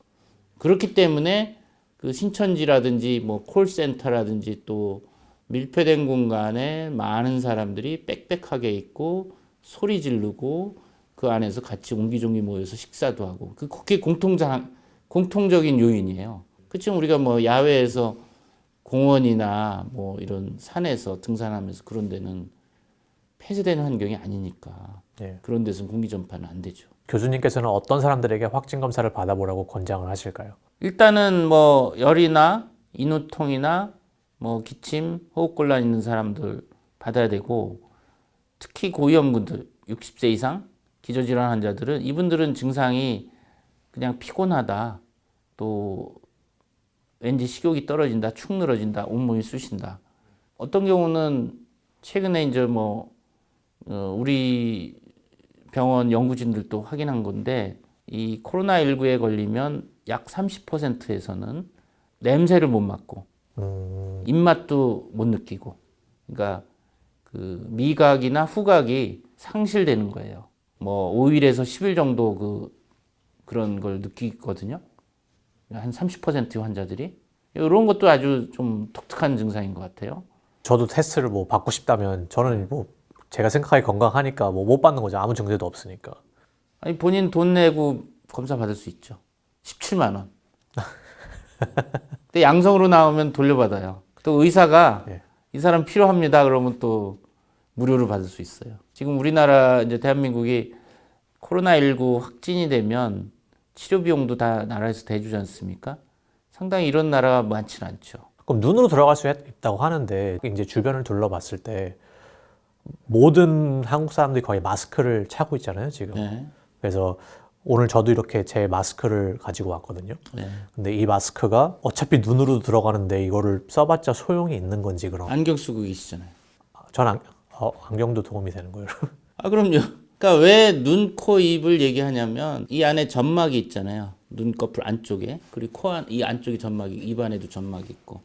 그렇기 때문에 그 신천지라든지 뭐 콜센터라든지 또 밀폐된 공간에 많은 사람들이 빽빽하게 있고 소리 지르고 그 안에서 같이 옹기종기 모여서 식사도 하고 그게 공통적인 요인이에요. 그치만 우리가 뭐 야외에서 공원이나 뭐 이런 산에서 등산하면서 그런 데는 폐쇄된 환경이 아니니까 예. 그런 데서는 공기 전파는 안 되죠. 교수님께서는 어떤 사람들에게 확진 검사를 받아보라고 권장을 하실까요? 일단은 뭐 열이나 인후통이나 뭐 기침, 호흡곤란 있는 사람들 받아야 되고, 특히 고위험군들 60세 이상 기저질환 환자들은 이분들은 증상이 그냥 피곤하다, 또 왠지 식욕이 떨어진다, 축 늘어진다, 온몸이 쑤신다. 어떤 경우는 최근에 이제 뭐 우리 병원 연구진들도 확인한 건데, 이 코로나19에 걸리면 약 30%에서는 냄새를 못 맡고 입맛도 못 느끼고, 그러니까 그 미각이나 후각이 상실되는 거예요. 뭐 5일에서 10일 정도 그런 걸 느끼거든요. 한 30% 환자들이. 이런 것도 아주 좀 독특한 증상인 것 같아요. 저도 테스트를 뭐 받고 싶다면 저는 뭐 제가 생각하기 건강하니까 뭐 못 받는 거죠. 아무 증세도 없으니까. 아니 본인 돈 내고 검사 받을 수 있죠. 17만 원. 근데 양성으로 나오면 돌려받아요. 또 의사가 예. 이 사람 필요합니다 그러면 또 무료로 받을 수 있어요. 지금 우리나라 이제 대한민국이 코로나19 확진이 되면 치료 비용도 다 나라에서 대주지 않습니까? 상당히 이런 나라가 많지는 않죠. 그럼 눈으로 들어갈 수 있다고 하는데 이제 주변을 둘러봤을 때 모든 한국 사람들이 거의 마스크를 차고 있잖아요, 지금. 네. 그래서 오늘 저도 이렇게 제 마스크를 가지고 왔거든요. 네. 근데 이 마스크가 어차피 눈으로 들어가는데 이거를 써봤자 소용이 있는 건지 그럼? 안경 쓰고 계시잖아요. 전 안경도 도움이 되는 거예요. 아, 그럼요. 그러니까 왜 눈, 코, 입을 얘기하냐면 이 안에 점막이 있잖아요. 눈꺼풀 안쪽에. 그리고 이 안쪽에 점막이, 입 안에도 점막이 있고.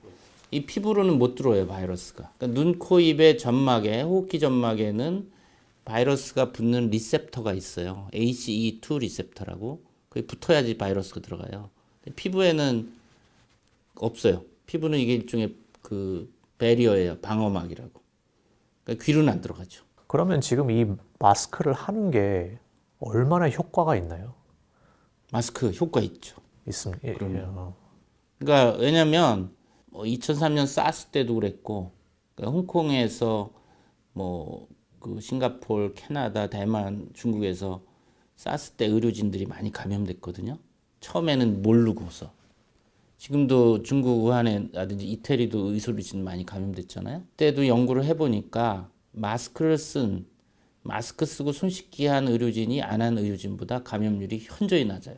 이 피부로는 못 들어와요, 바이러스가. 그러니까 눈, 코, 입의 점막에, 호흡기 점막에는 바이러스가 붙는 리셉터가 있어요. ACE2 리셉터라고. 그게 붙어야지 바이러스가 들어가요. 피부에는 없어요. 피부는 이게 일종의 그 배리어예요. 방어막이라고. 그러니까 귀로는 안 들어가죠. 그러면 지금 이 마스크를 하는 게 얼마나 효과가 있나요? 마스크 효과 있죠. 있습니다. 예, 그럼요. 그러니까 왜냐면 2003년 사스 때도 그랬고, 그러니까 홍콩에서 뭐 그 싱가포르, 캐나다, 대만, 중국에서 사스 때 의료진들이 많이 감염됐거든요. 처음에는 모르고서. 지금도 중국 우한에라든지 이태리도 의료진 많이 감염됐잖아요. 그때도 연구를 해보니까 마스크 쓰고 손 씻기 한 의료진이 안 한 의료진보다 감염률이 현저히 낮아요.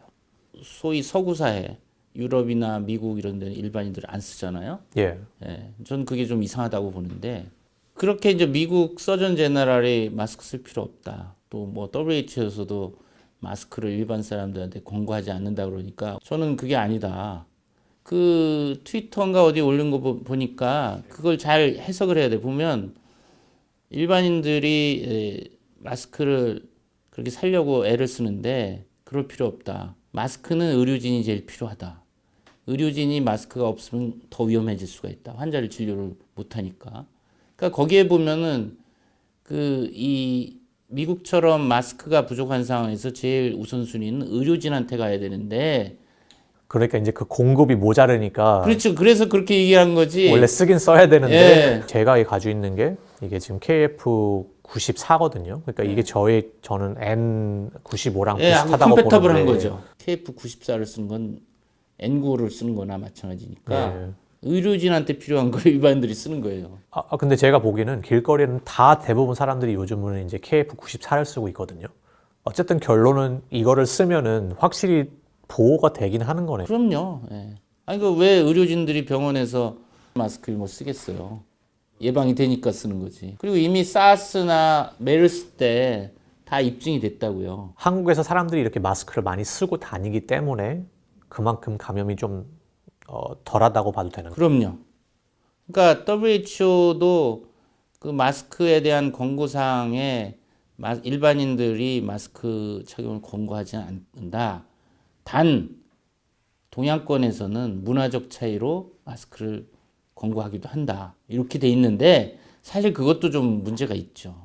소위 서구 사회, 유럽이나 미국 이런 데는 일반인들 안 쓰잖아요. 예. 예, 전 그게 좀 이상하다고 보는데, 그렇게 이제 미국 서전 제너럴이 마스크 쓸 필요 없다. 또 뭐 WHO에서도 마스크를 일반 사람들한테 권고하지 않는다 그러니까 저는 그게 아니다. 그 트위터인가 어디 올린 거 보니까 그걸 잘 해석을 해야 돼. 보면 일반인들이 마스크를 그렇게 살려고 애를 쓰는데 그럴 필요 없다. 마스크는 의료진이 제일 필요하다. 의료진이 마스크가 없으면 더 위험해질 수가 있다. 환자를 진료를 못하니까. 그러니까 거기에 보면은 이 미국처럼 마스크가 부족한 상황에서 제일 우선순위는 의료진한테 가야 되는데. 그러니까 이제 그 공급이 모자르니까. 그렇죠. 그래서 그렇게 얘기한 거지. 원래 쓰긴 써야 되는데. 예. 제가 가지고 있는 게 이게 지금 KF94거든요. 그러니까 이게 저는 N95랑 비슷하다고 보는데. 컴패터블한 거죠. KF94를 쓰는 건 N95를 쓰는 거나 마찬가지니까. 예. 의료진한테 필요한 걸 일반인들이 쓰는 거예요. 근데 제가 보기에는 길거리에는 다 대부분 사람들이 요즘은 이제 KF94를 쓰고 있거든요. 어쨌든 결론은 이거를 쓰면은 확실히 보호가 되긴 하는 거네요. 그럼요. 예. 아니, 왜 의료진들이 병원에서 마스크를 못 쓰겠어요? 예방이 되니까 쓰는 거지. 그리고 이미 사스나 메르스 때 다 입증이 됐다고요. 한국에서 사람들이 이렇게 마스크를 많이 쓰고 다니기 때문에 그만큼 감염이 좀 덜하다고 봐도 되는 거예요. 그럼요. 그러니까 WHO도 그 마스크에 대한 권고사항에 일반인들이 마스크 착용을 권고하지 않는다. 단 동양권에서는 문화적 차이로 마스크를 권고하기도 한다. 이렇게 돼 있는데 사실 그것도 좀 문제가 있죠.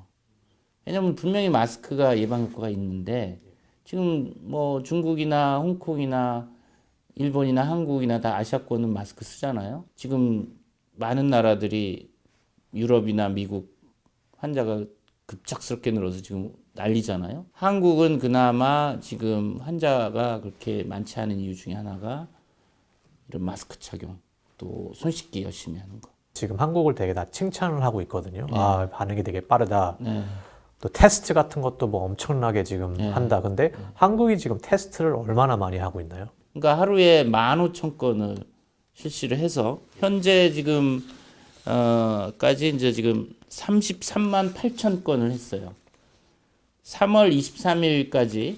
왜냐하면 분명히 마스크가 예방 효과가 있는데 지금 뭐 중국이나 홍콩이나 일본이나 한국이나 다 아시아권은 마스크 쓰잖아요. 지금 많은 나라들이 유럽이나 미국 환자가 급작스럽게 늘어서 지금 난리잖아요. 한국은 그나마 지금 환자가 그렇게 많지 않은 이유 중에 하나가 이런 마스크 착용, 또 손 씻기 열심히 하는 거. 지금 한국을 되게 다 칭찬을 하고 있거든요. 네. 반응이 되게 빠르다. 네. 또 테스트 같은 것도 뭐 엄청나게 지금 한다. 근데 한국이 지금 테스트를 얼마나 많이 하고 있나요? 그러니까 하루에 15,000건을 실시를 해서 현재 지금 까지 이제 지금 33만 8천 건을 했어요. 3월 23일까지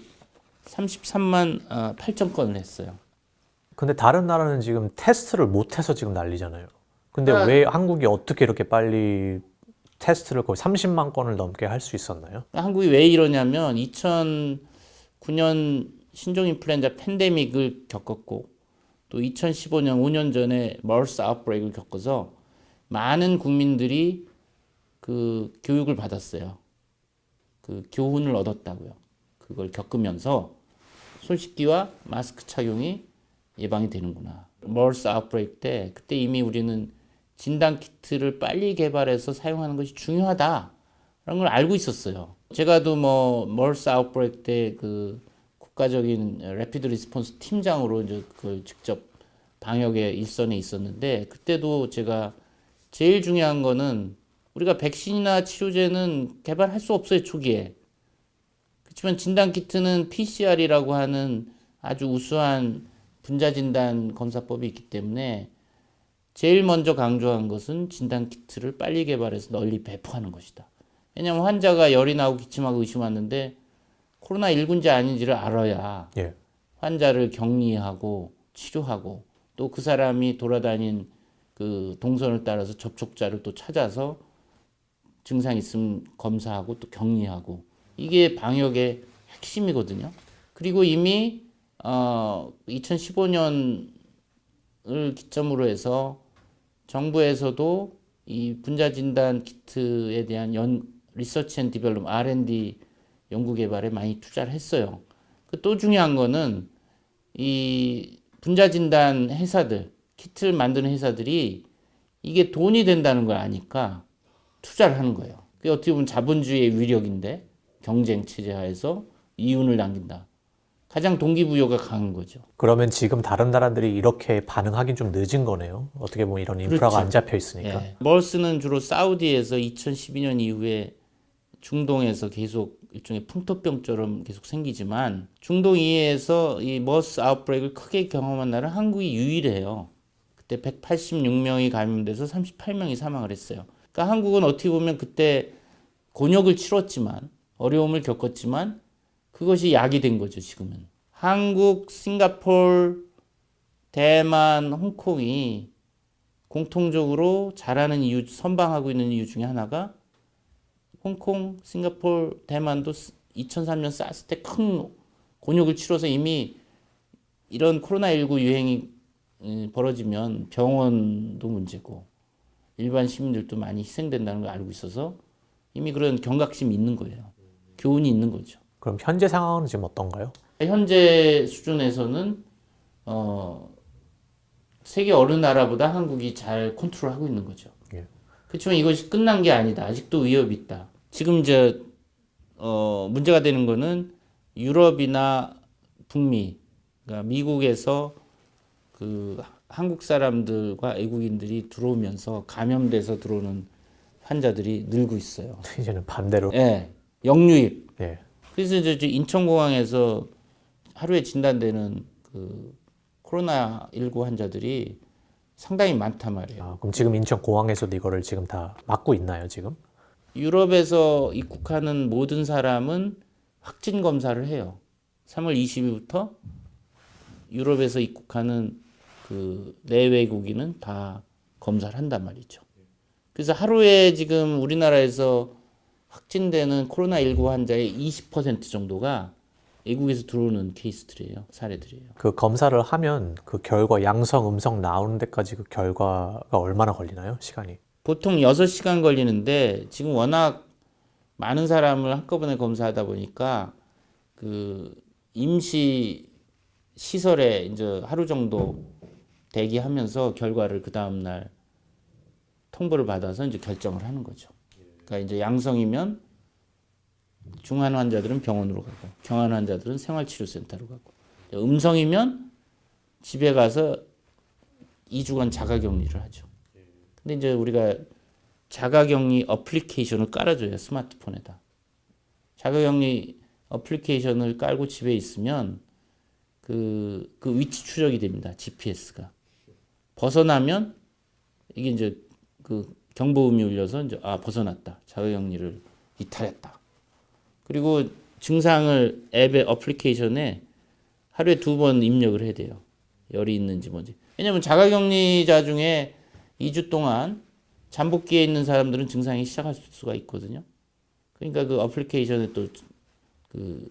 33만 8천 건을 했어요. 근데 다른 나라는 지금 테스트를 못해서 지금 난리잖아요. 근데 그러니까 왜 한국이 어떻게 이렇게 빨리 테스트를 거의 30만 건을 넘게 할 수 있었나요? 한국이 왜 이러냐면 2009년 신종 인플루엔자 팬데믹을 겪었고 또 2015년 5년 전에 머스 아웃브레이크를 겪어서 많은 국민들이 그 교육을 받았어요. 그 교훈을 얻었다고요. 그걸 겪으면서 손 씻기와 마스크 착용이 예방이 되는구나. 머스 아웃브레이크 때 그때 이미 우리는 진단 키트를 빨리 개발해서 사용하는 것이 중요하다라는 걸 알고 있었어요. 제가도 뭐 머스 아웃브레이크 때 그 국가적인 래피드 리스폰스 팀장으로 이제 그걸 직접 방역의 일선에 있었는데 그때도 제가 제일 중요한 거는 우리가 백신이나 치료제는 개발할 수 없어요, 초기에. 그렇지만 진단키트는 PCR이라고 하는 아주 우수한 분자진단 검사법이 있기 때문에 제일 먼저 강조한 것은 진단키트를 빨리 개발해서 널리 배포하는 것이다. 왜냐하면 환자가 열이 나고 기침하고 의심 왔는데 코로나19인지 아닌지를 알아야 예. 환자를 격리하고 치료하고 또 그 사람이 돌아다닌 그 동선을 따라서 접촉자를 또 찾아서 증상 있으면 검사하고 또 격리하고 이게 방역의 핵심이거든요. 그리고 이미 2015년을 기점으로 해서 정부에서도 이 분자진단 키트에 대한 리서치 앤 디벨롭 R&D 연구 개발에 많이 투자를 했어요. 또 중요한 거는 이 분자진단 회사들, 키트를 만드는 회사들이 이게 돈이 된다는 걸 아니까 투자를 하는 거예요. 그게 어떻게 보면 자본주의의 위력인데 경쟁 체제 하에서 이윤을 남긴다. 가장 동기부여가 강한 거죠. 그러면 지금 다른 나라들이 이렇게 반응하긴 좀 늦은 거네요. 어떻게 보면 이런 인프라가 그렇죠. 안 잡혀 있으니까. 예. 머스는 주로 사우디에서 2012년 이후에 중동에서 계속 일종의 풍토병처럼 계속 생기지만 중동 이해에서 이 머스 아웃브레이크를 크게 경험한 나라는 한국이 유일해요. 그때 186명이 감염돼서 38명이 사망을 했어요. 그러니까 한국은 어떻게 보면 그때 곤욕을 치렀지만 어려움을 겪었지만 그것이 약이 된 거죠, 지금은. 한국, 싱가포르, 대만, 홍콩이 공통적으로 잘하는 이유, 선방하고 있는 이유 중에 하나가 홍콩, 싱가포르, 대만도 2003년 사스 때 큰 곤욕을 치러서 이미 이런 코로나19 유행이 벌어지면 병원도 문제고 일반 시민들도 많이 희생된다는 걸 알고 있어서 이미 그런 경각심이 있는 거예요. 교훈이 있는 거죠. 그럼 현재 상황은 지금 어떤가요? 현재 수준에서는 세계 어느 나라보다 한국이 잘 컨트롤하고 있는 거죠. 예. 그렇지만 이것이 끝난 게 아니다. 아직도 위협이 있다. 지금 이제 문제가 되는 거는 유럽이나 북미, 그러니까 미국에서 그 한국 사람들과 외국인들이 들어오면서 감염돼서 들어오는 환자들이 늘고 있어요. 이제는 반대로. 예, 역유입. 예. 그래서 이제 인천공항에서 하루에 진단되는 그 코로나19 환자들이 상당히 많단 말이에요. 아, 그럼 지금 인천 공항에서도 이거를 지금 다 막고 있나요, 지금? 유럽에서 입국하는 모든 사람은 확진 검사를 해요. 3월 20일부터 유럽에서 입국하는 그 내외국인은 다 검사를 한단 말이죠. 그래서 하루에 지금 우리나라에서 확진되는 코로나19 환자의 20% 정도가 외국에서 들어오는 케이스들이에요. 사례들이에요. 그 검사를 하면 그 결과 양성, 음성 나오는 데까지 그 결과가 얼마나 걸리나요? 시간이? 보통 6시간 걸리는데 지금 워낙 많은 사람을 한꺼번에 검사하다 보니까 그 임시 시설에 이제 하루 정도 대기하면서 결과를 그 다음 날 통보를 받아서 이제 결정을 하는 거죠. 그러니까 이제 양성이면 중환 환자들은 병원으로 가고 경환 환자들은 생활치료센터로 가고 음성이면 집에 가서 2주간 자가격리를 하죠. 근데 이제 우리가 자가격리 어플리케이션을 깔아줘요. 스마트폰에다. 자가격리 어플리케이션을 깔고 집에 있으면 그 위치 추적이 됩니다. GPS가. 벗어나면 이게 이제 그 경보음이 울려서 이제 벗어났다. 자가격리를 이탈했다. 그리고 증상을 앱의 어플리케이션에 하루에 2번 입력을 해야 돼요. 열이 있는지 뭔지. 왜냐면 자가격리자 중에 2주 동안 잠복기에 있는 사람들은 증상이 시작할 수가 있거든요. 그러니까 그 어플리케이션에 또 그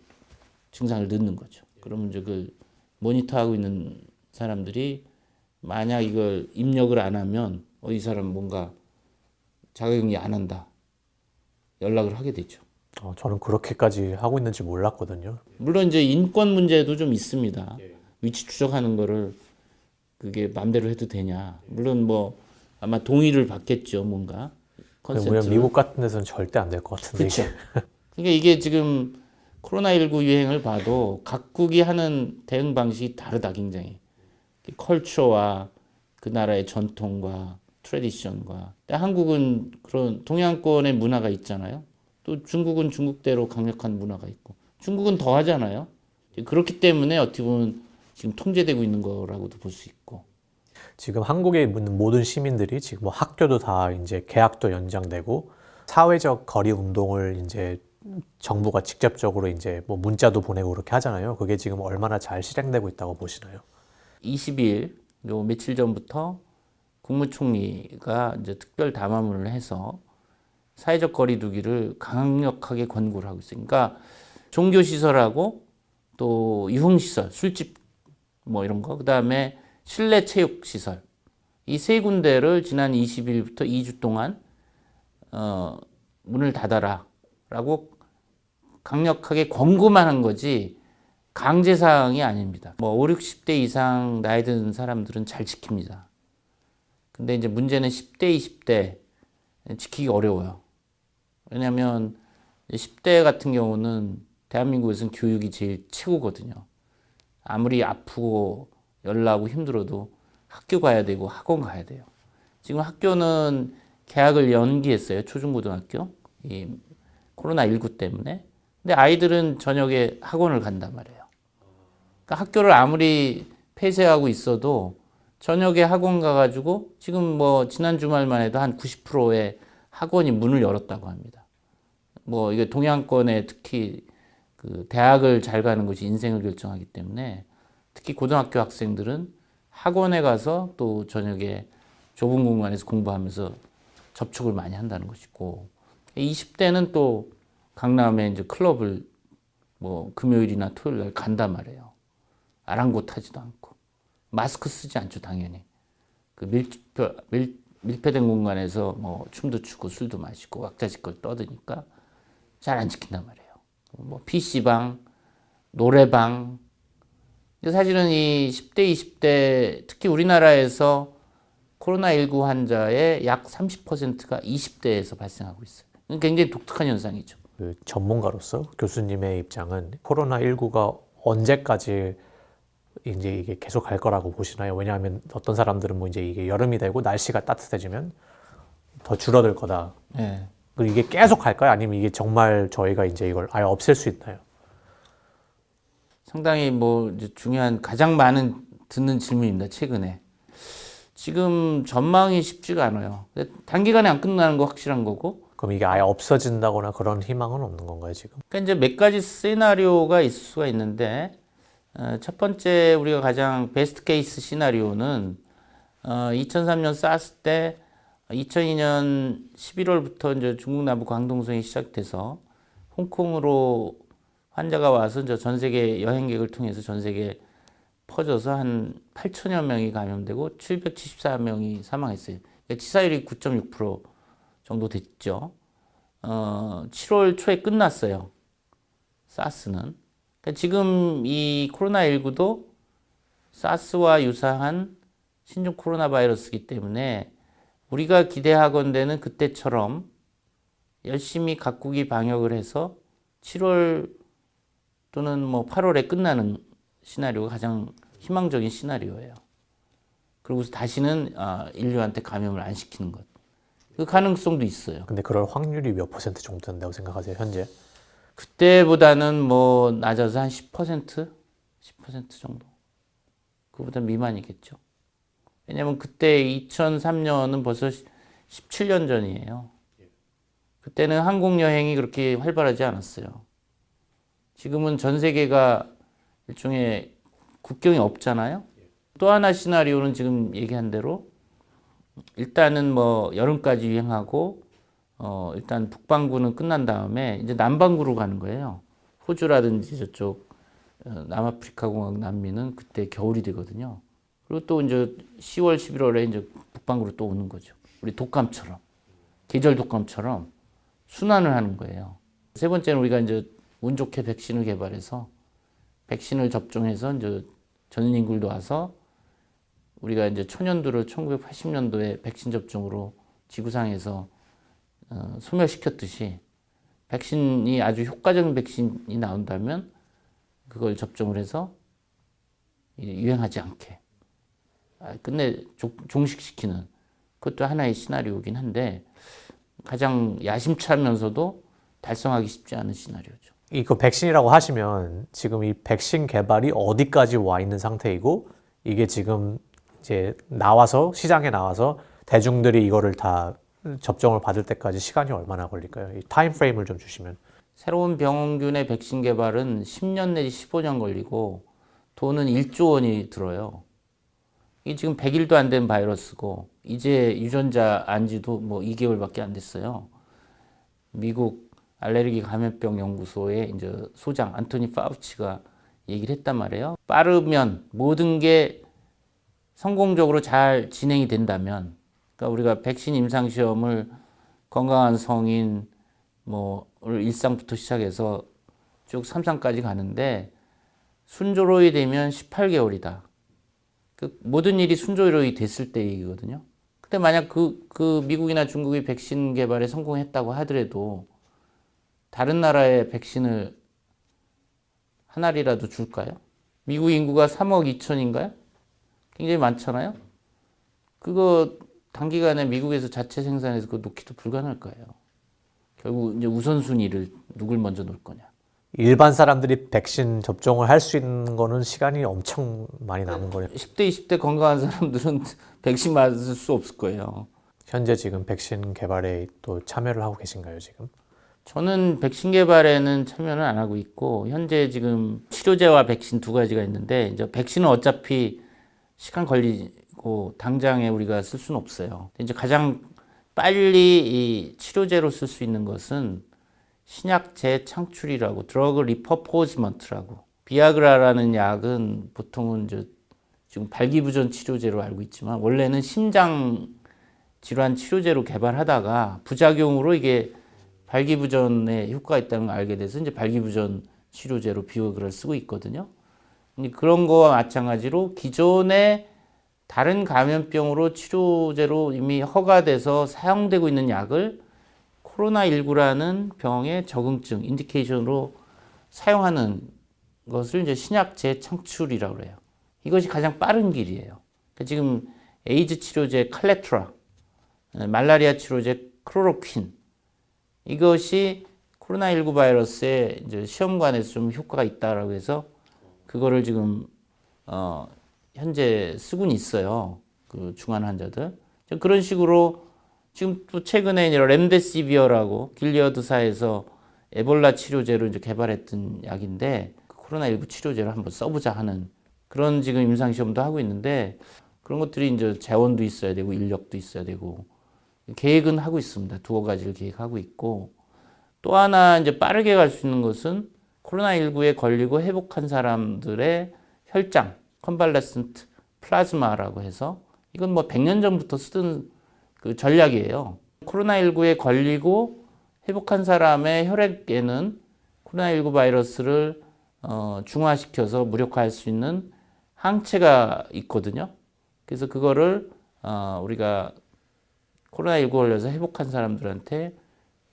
증상을 넣는 거죠. 그러면 이제 그 모니터하고 있는 사람들이 만약 이걸 입력을 안 하면 이 사람 뭔가 자가격리 안 한다. 연락을 하게 되죠. 저는 그렇게까지 하고 있는지 몰랐거든요. 물론 이제 인권 문제도 좀 있습니다. 위치 추적하는 거를 그게 맘대로 해도 되냐. 물론 뭐 아마 동의를 받겠죠, 뭔가. 왜냐면 미국 같은 데서는 절대 안 될 것 같은데. 그렇죠. 그러니까 이게 지금 코로나19 유행을 봐도 각국이 하는 대응 방식이 다르다, 굉장히. 컬처와 그 나라의 전통과 트레디션과 한국은 그런 동양권의 문화가 있잖아요. 또 중국은 중국대로 강력한 문화가 있고 중국은 더 하잖아요. 그렇기 때문에 어떻게 보면 지금 통제되고 있는 거라고도 볼 수 있고. 지금 한국에 있는 모든 시민들이 지금 뭐 학교도 다 이제 개학도 연장되고 사회적 거리 운동을 이제 정부가 직접적으로 이제 뭐 문자도 보내고 그렇게 하잖아요. 그게 지금 얼마나 잘 실행되고 있다고 보시나요? 20일, 요 며칠 전부터 국무총리가 이제 특별 담화문을 해서 사회적 거리두기를 강력하게 권고를 하고 있어요. 그러니까 종교시설하고 또 유흥시설, 술집 뭐 이런 거, 그 다음에 실내 체육시설, 이 세 군데를 지난 20일부터 2주 동안 문을 닫아라 라고 강력하게 권고만 한 거지 강제사항이 아닙니다. 뭐 5, 60대 이상 나이 든 사람들은 잘 지킵니다. 근데 이제 문제는 10대, 20대 지키기 어려워요. 왜냐하면 10대 같은 경우는 대한민국에서는 교육이 제일 최고거든요. 아무리 아프고 열나고 힘들어도 학교 가야 되고 학원 가야 돼요. 지금 학교는 개학을 연기했어요. 초중고등학교. 이 코로나19 때문에. 근데 아이들은 저녁에 학원을 간단 말이에요. 그러니까 학교를 아무리 폐쇄하고 있어도 저녁에 학원 가가지고 지금 뭐 지난 주말만 해도 한 90%의 학원이 문을 열었다고 합니다. 뭐 이게 동양권에 특히 그 대학을 잘 가는 것이 인생을 결정하기 때문에 특히 고등학교 학생들은 학원에 가서 또 저녁에 좁은 공간에서 공부하면서 접촉을 많이 한다는 것이고 20대는 또 강남에 이제 클럽을 뭐 금요일이나 토요일 날 간단 말이에요. 아랑곳하지도 않고 마스크 쓰지 않죠 당연히. 그 밀폐된 공간에서 뭐 춤도 추고 술도 마시고 왁자지껄 떠드니까 잘 안 지킨단 말이에요. 뭐 PC방, 노래방. 사실은 이 10대, 20대 특히 우리나라에서 코로나19 환자의 약 30%가 20대에서 발생하고 있어요. 굉장히 독특한 현상이죠. 그 전문가로서 교수님의 입장은 코로나19가 언제까지 이제 이게 계속 갈 거라고 보시나요? 왜냐하면 어떤 사람들은 뭐 이제 이게 여름이 되고 날씨가 따뜻해지면 더 줄어들 거다. 네. 그리고 이게 계속 갈까요? 아니면 이게 정말 저희가 이제 이걸 아예 없앨 수 있나요? 상당히 뭐 이제 중요한 가장 많은 듣는 질문입니다. 최근에. 지금 전망이 쉽지가 않아요. 단기간에 안 끝나는 거 확실한 거고. 그럼 이게 아예 없어진다거나 그런 희망은 없는 건가요, 지금? 그러니까 이제 몇 가지 시나리오가 있을 수가 있는데 첫 번째 우리가 가장 베스트 케이스 시나리오는 2003년 사스 때 2002년 11월부터 이제 중국 남부 광동성이 시작돼서 홍콩으로 환자가 와서 이제 전 세계 여행객을 통해서 전 세계 퍼져서 한 8천여 명이 감염되고 774명이 사망했어요. 그러니까 치사율이 9.6% 정도 됐죠. 7월 초에 끝났어요. 사스는. 그러니까 지금 이 코로나19도 사스와 유사한 신종 코로나 바이러스이기 때문에 우리가 기대하건대는 그때처럼 열심히 각국이 방역을 해서 7월 또는 뭐 8월에 끝나는 시나리오가 가장 희망적인 시나리오예요. 그리고서 다시는 인류한테 감염을 안 시키는 것. 그 가능성도 있어요. 근데 그럴 확률이 몇 % 정도 된다고 생각하세요, 현재? 그때보다는 뭐 낮아서 한 10%? 10% 정도. 그보다 미만이겠죠. 왜냐면 그때 2003년은 벌써 17년 전이에요. 그때는 항공 여행이 그렇게 활발하지 않았어요. 지금은 전 세계가 일종의 국경이 없잖아요. 또 하나 시나리오는 지금 얘기한 대로 일단은 뭐 여름까지 유행하고 일단 북반구는 끝난 다음에 이제 남반구로 가는 거예요. 호주라든지 저쪽 남아프리카 공화국 남미는 그때 겨울이 되거든요. 그리고 또 이제 10월, 11월에 이제 북반구로 또 오는 거죠. 우리 독감처럼 계절 독감처럼 순환을 하는 거예요. 세 번째는 우리가 이제 운 좋게 백신을 개발해서 백신을 접종해서 이제 전 인구도 와서 우리가 이제 초년도를 1980년도에 백신 접종으로 지구상에서 소멸시켰듯이 백신이 아주 효과적인 백신이 나온다면 그걸 접종을 해서 유행하지 않게 끝내 종식시키는 그것도 하나의 시나리오이긴 한데 가장 야심차면서도 달성하기 쉽지 않은 시나리오죠. 이거 백신이라고 하시면 지금 이 백신 개발이 어디까지 와 있는 상태이고 이게 지금 이제 나와서 시장에 나와서 대중들이 이거를 다 접종을 받을 때까지 시간이 얼마나 걸릴까요? 이 타임 프레임을 좀 주시면. 새로운 병균의 백신 개발은 10년 내지 15년 걸리고 돈은 1조 원이 들어요. 이게 지금 100일도 안 된 바이러스고 이제 유전자 안지도 뭐 2개월밖에 안 됐어요. 미국 알레르기 감염병 연구소의 이제 소장 안토니 파우치가 얘기를 했단 말이에요. 빠르면 모든 게 성공적으로 잘 진행이 된다면, 그러니까 우리가 백신 임상 시험을 건강한 성인 뭐 일상부터 시작해서 쭉 3상까지 가는데 순조로이 되면 18개월이다. 그 모든 일이 순조로이 됐을 때 얘기거든요. 근데 만약 그 미국이나 중국이 백신 개발에 성공했다고 하더라도 다른 나라에 백신을 한 알이라도 줄까요? 미국 인구가 3억 2천인가요? 굉장히 많잖아요. 그거 단기간에 미국에서 자체 생산해서 그거 놓기도 불가능할 거예요. 결국 이제 우선순위를 누굴 먼저 놓을 거냐. 일반 사람들이 백신 접종을 할 수 있는 거는 시간이 엄청 많이 남은 거예요. 10대, 20대 건강한 사람들은 백신 맞을 수 없을 거예요. 현재 지금 백신 개발에 또 참여를 하고 계신가요, 지금? 저는 백신 개발에는 참여는 안 하고 있고 현재 지금 치료제와 백신 두 가지가 있는데 이제 백신은 어차피 시간 걸리고 당장에 우리가 쓸 수는 없어요. 이제 가장 빨리 이 치료제로 쓸 수 있는 것은 신약 재창출이라고 드러그 리퍼포즈먼트라고 비아그라라는 약은 보통은 이제 지금 발기부전 치료제로 알고 있지만 원래는 심장 질환 치료제로 개발하다가 부작용으로 이게 발기부전에 효과가 있다는 걸 알게 돼서 이제 발기부전 치료제로 비아그라를 쓰고 있거든요. 그런 거와 마찬가지로 기존의 다른 감염병으로 치료제로 이미 허가돼서 사용되고 있는 약을 코로나19라는 병의 적응증, 인디케이션으로 사용하는 것을 이제 신약 재창출이라고 그래요. 이것이 가장 빠른 길이에요. 지금 에이즈 치료제 칼레트라, 말라리아 치료제 클로로퀸, 이것이 코로나19 바이러스에 이제 시험관에서 좀 효과가 있다라고 해서 그거를 지금 현재 쓰고는 있어요. 그 중환 환자들. 그런 식으로 지금 또 최근에 렘데시비어라고 길리어드사에서 에볼라 치료제로 이제 개발했던 약인데 코로나19 치료제를 한번 써보자 하는 그런 지금 임상 시험도 하고 있는데 그런 것들이 이제 재원도 있어야 되고 인력도 있어야 되고 계획은 하고 있습니다. 두어 가지를 계획하고 있고 또 하나 이제 빠르게 갈 수 있는 것은 코로나19에 걸리고 회복한 사람들의 혈장, 컨발레센트 플라즈마라고 해서 이건 뭐 100년 전부터 쓰던 그 전략이에요. 코로나19에 걸리고 회복한 사람의 혈액에는 코로나19 바이러스를 중화시켜서 무력화할 수 있는 항체가 있거든요. 그래서 그거를 우리가 코로나19 걸려서 회복한 사람들한테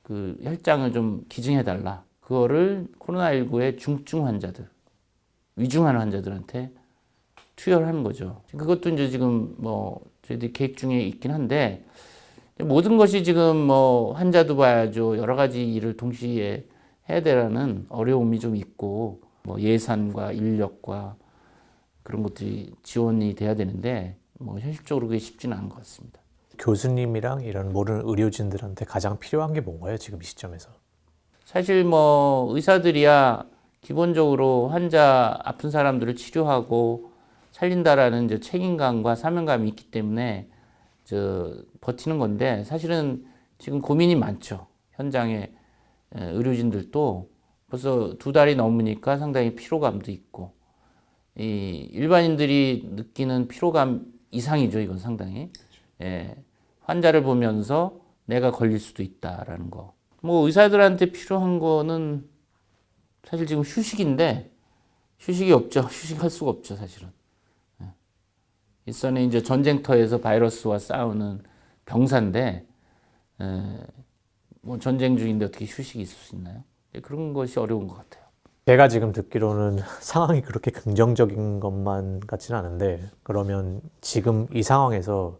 그 혈장을 좀 기증해달라. 그거를 코로나19의 중증 환자들, 위중한 환자들한테 투여를 하는 거죠. 그것도 이제 지금 뭐 저희들이 계획 중에 있긴 한데 모든 것이 지금 뭐 환자도 봐야죠. 여러 가지 일을 동시에 해야 되라는 어려움이 좀 있고 뭐 예산과 인력과 그런 것들이 지원이 돼야 되는데 뭐 현실적으로 그게 쉽지는 않은 것 같습니다. 교수님이랑 이런 모든 의료진들한테 가장 필요한 게 뭔가요? 지금 이 시점에서? 사실 뭐 의사들이야 기본적으로 환자 아픈 사람들을 치료하고 살린다라는 이제 책임감과 사명감이 있기 때문에 버티는 건데 사실은 지금 고민이 많죠. 현장에 의료진들도 벌써 2달이 넘으니까 상당히 피로감도 있고 이 일반인들이 느끼는 피로감 이상이죠. 이건 상당히. 예, 환자를 보면서 내가 걸릴 수도 있다라는 거. 뭐 의사들한테 필요한 거는 사실 지금 휴식인데 휴식이 없죠. 휴식할 수가 없죠, 사실은. 예. 일선에 이제 전쟁터에서 바이러스와 싸우는 병사인데 뭐 전쟁 중인데 어떻게 휴식이 있을 수 있나요? 그런 것이 어려운 것 같아요. 제가 지금 듣기로는 상황이 그렇게 긍정적인 것만 같지는 않은데, 그러면 지금 이 상황에서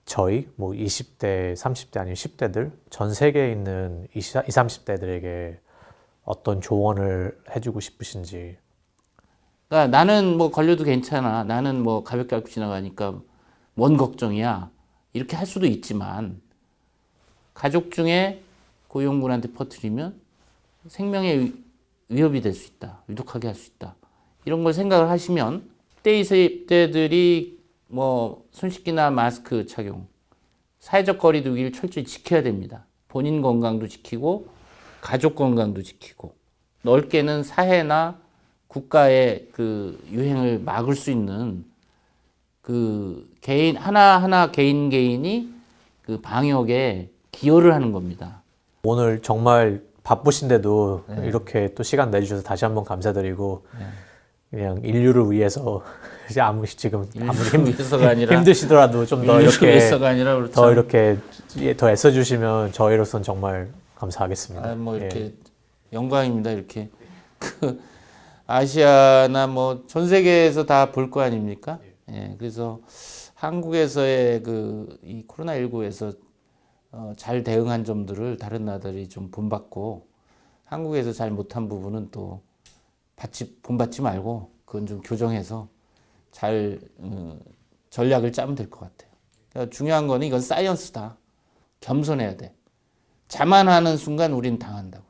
저희 뭐 20대, 30대 아니면 10대들 전 세계에 있는 20, 30대들에게 어떤 조언을 해주고 싶으신지. 그러니까 나는 뭐 걸려도 괜찮아. 나는 뭐 가볍게 앓고 지나가니까 뭔 걱정이야. 이렇게 할 수도 있지만 가족 중에 고위험군한테 퍼뜨리면 생명의 위협이 될 수 있다. 위독하게 할 수 있다. 이런 걸 생각을 하시면 20대들이 뭐 손 씻기나 마스크 착용, 사회적 거리 두기를 철저히 지켜야 됩니다. 본인 건강도 지키고 가족 건강도 지키고 넓게는 사회나 국가의 그 유행을 막을 수 있는 그 개인 하나하나 개인이 그 방역에 기여를 하는 겁니다. 오늘 정말 바쁘신데도 이렇게 또 시간 내주셔서 다시 한번 감사드리고, 그냥 인류를 위해서 지금 아무리 위해서가 아니라 힘드시더라도 좀 더 이렇게 위해서가 아니라 더 이렇게 더 애써주시면 저희로서는 정말 감사하겠습니다. 뭐 이렇게 예. 영광입니다. 이렇게 그 아시아나 뭐 전 세계에서 다 볼 거 아닙니까? 예, 그래서 한국에서의 그 이 코로나19에서 잘 대응한 점들을 다른 나라들이 좀 본받고, 한국에서 잘 못한 부분은 또 본받지 말고 그건 좀 교정해서 잘 전략을 짜면 될 것 같아요. 그러니까 중요한 거는 이건 사이언스다. 겸손해야 돼. 자만하는 순간 우린 당한다고.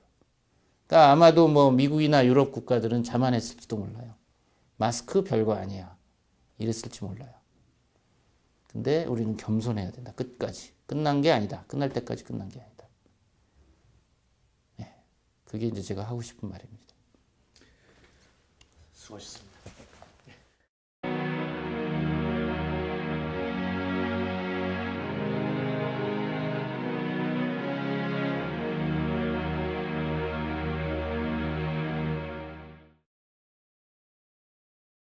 그러니까 아마도 뭐 미국이나 유럽 국가들은 자만했을지도 몰라요. 마스크 별거 아니야. 이랬을지 몰라요. 근데 우리는 겸손해야 된다. 끝까지. 끝난 게 아니다. 끝날 때까지 끝난 게 아니다. 네. 그게 이제 제가 하고 싶은 말입니다. 수고하셨습니다.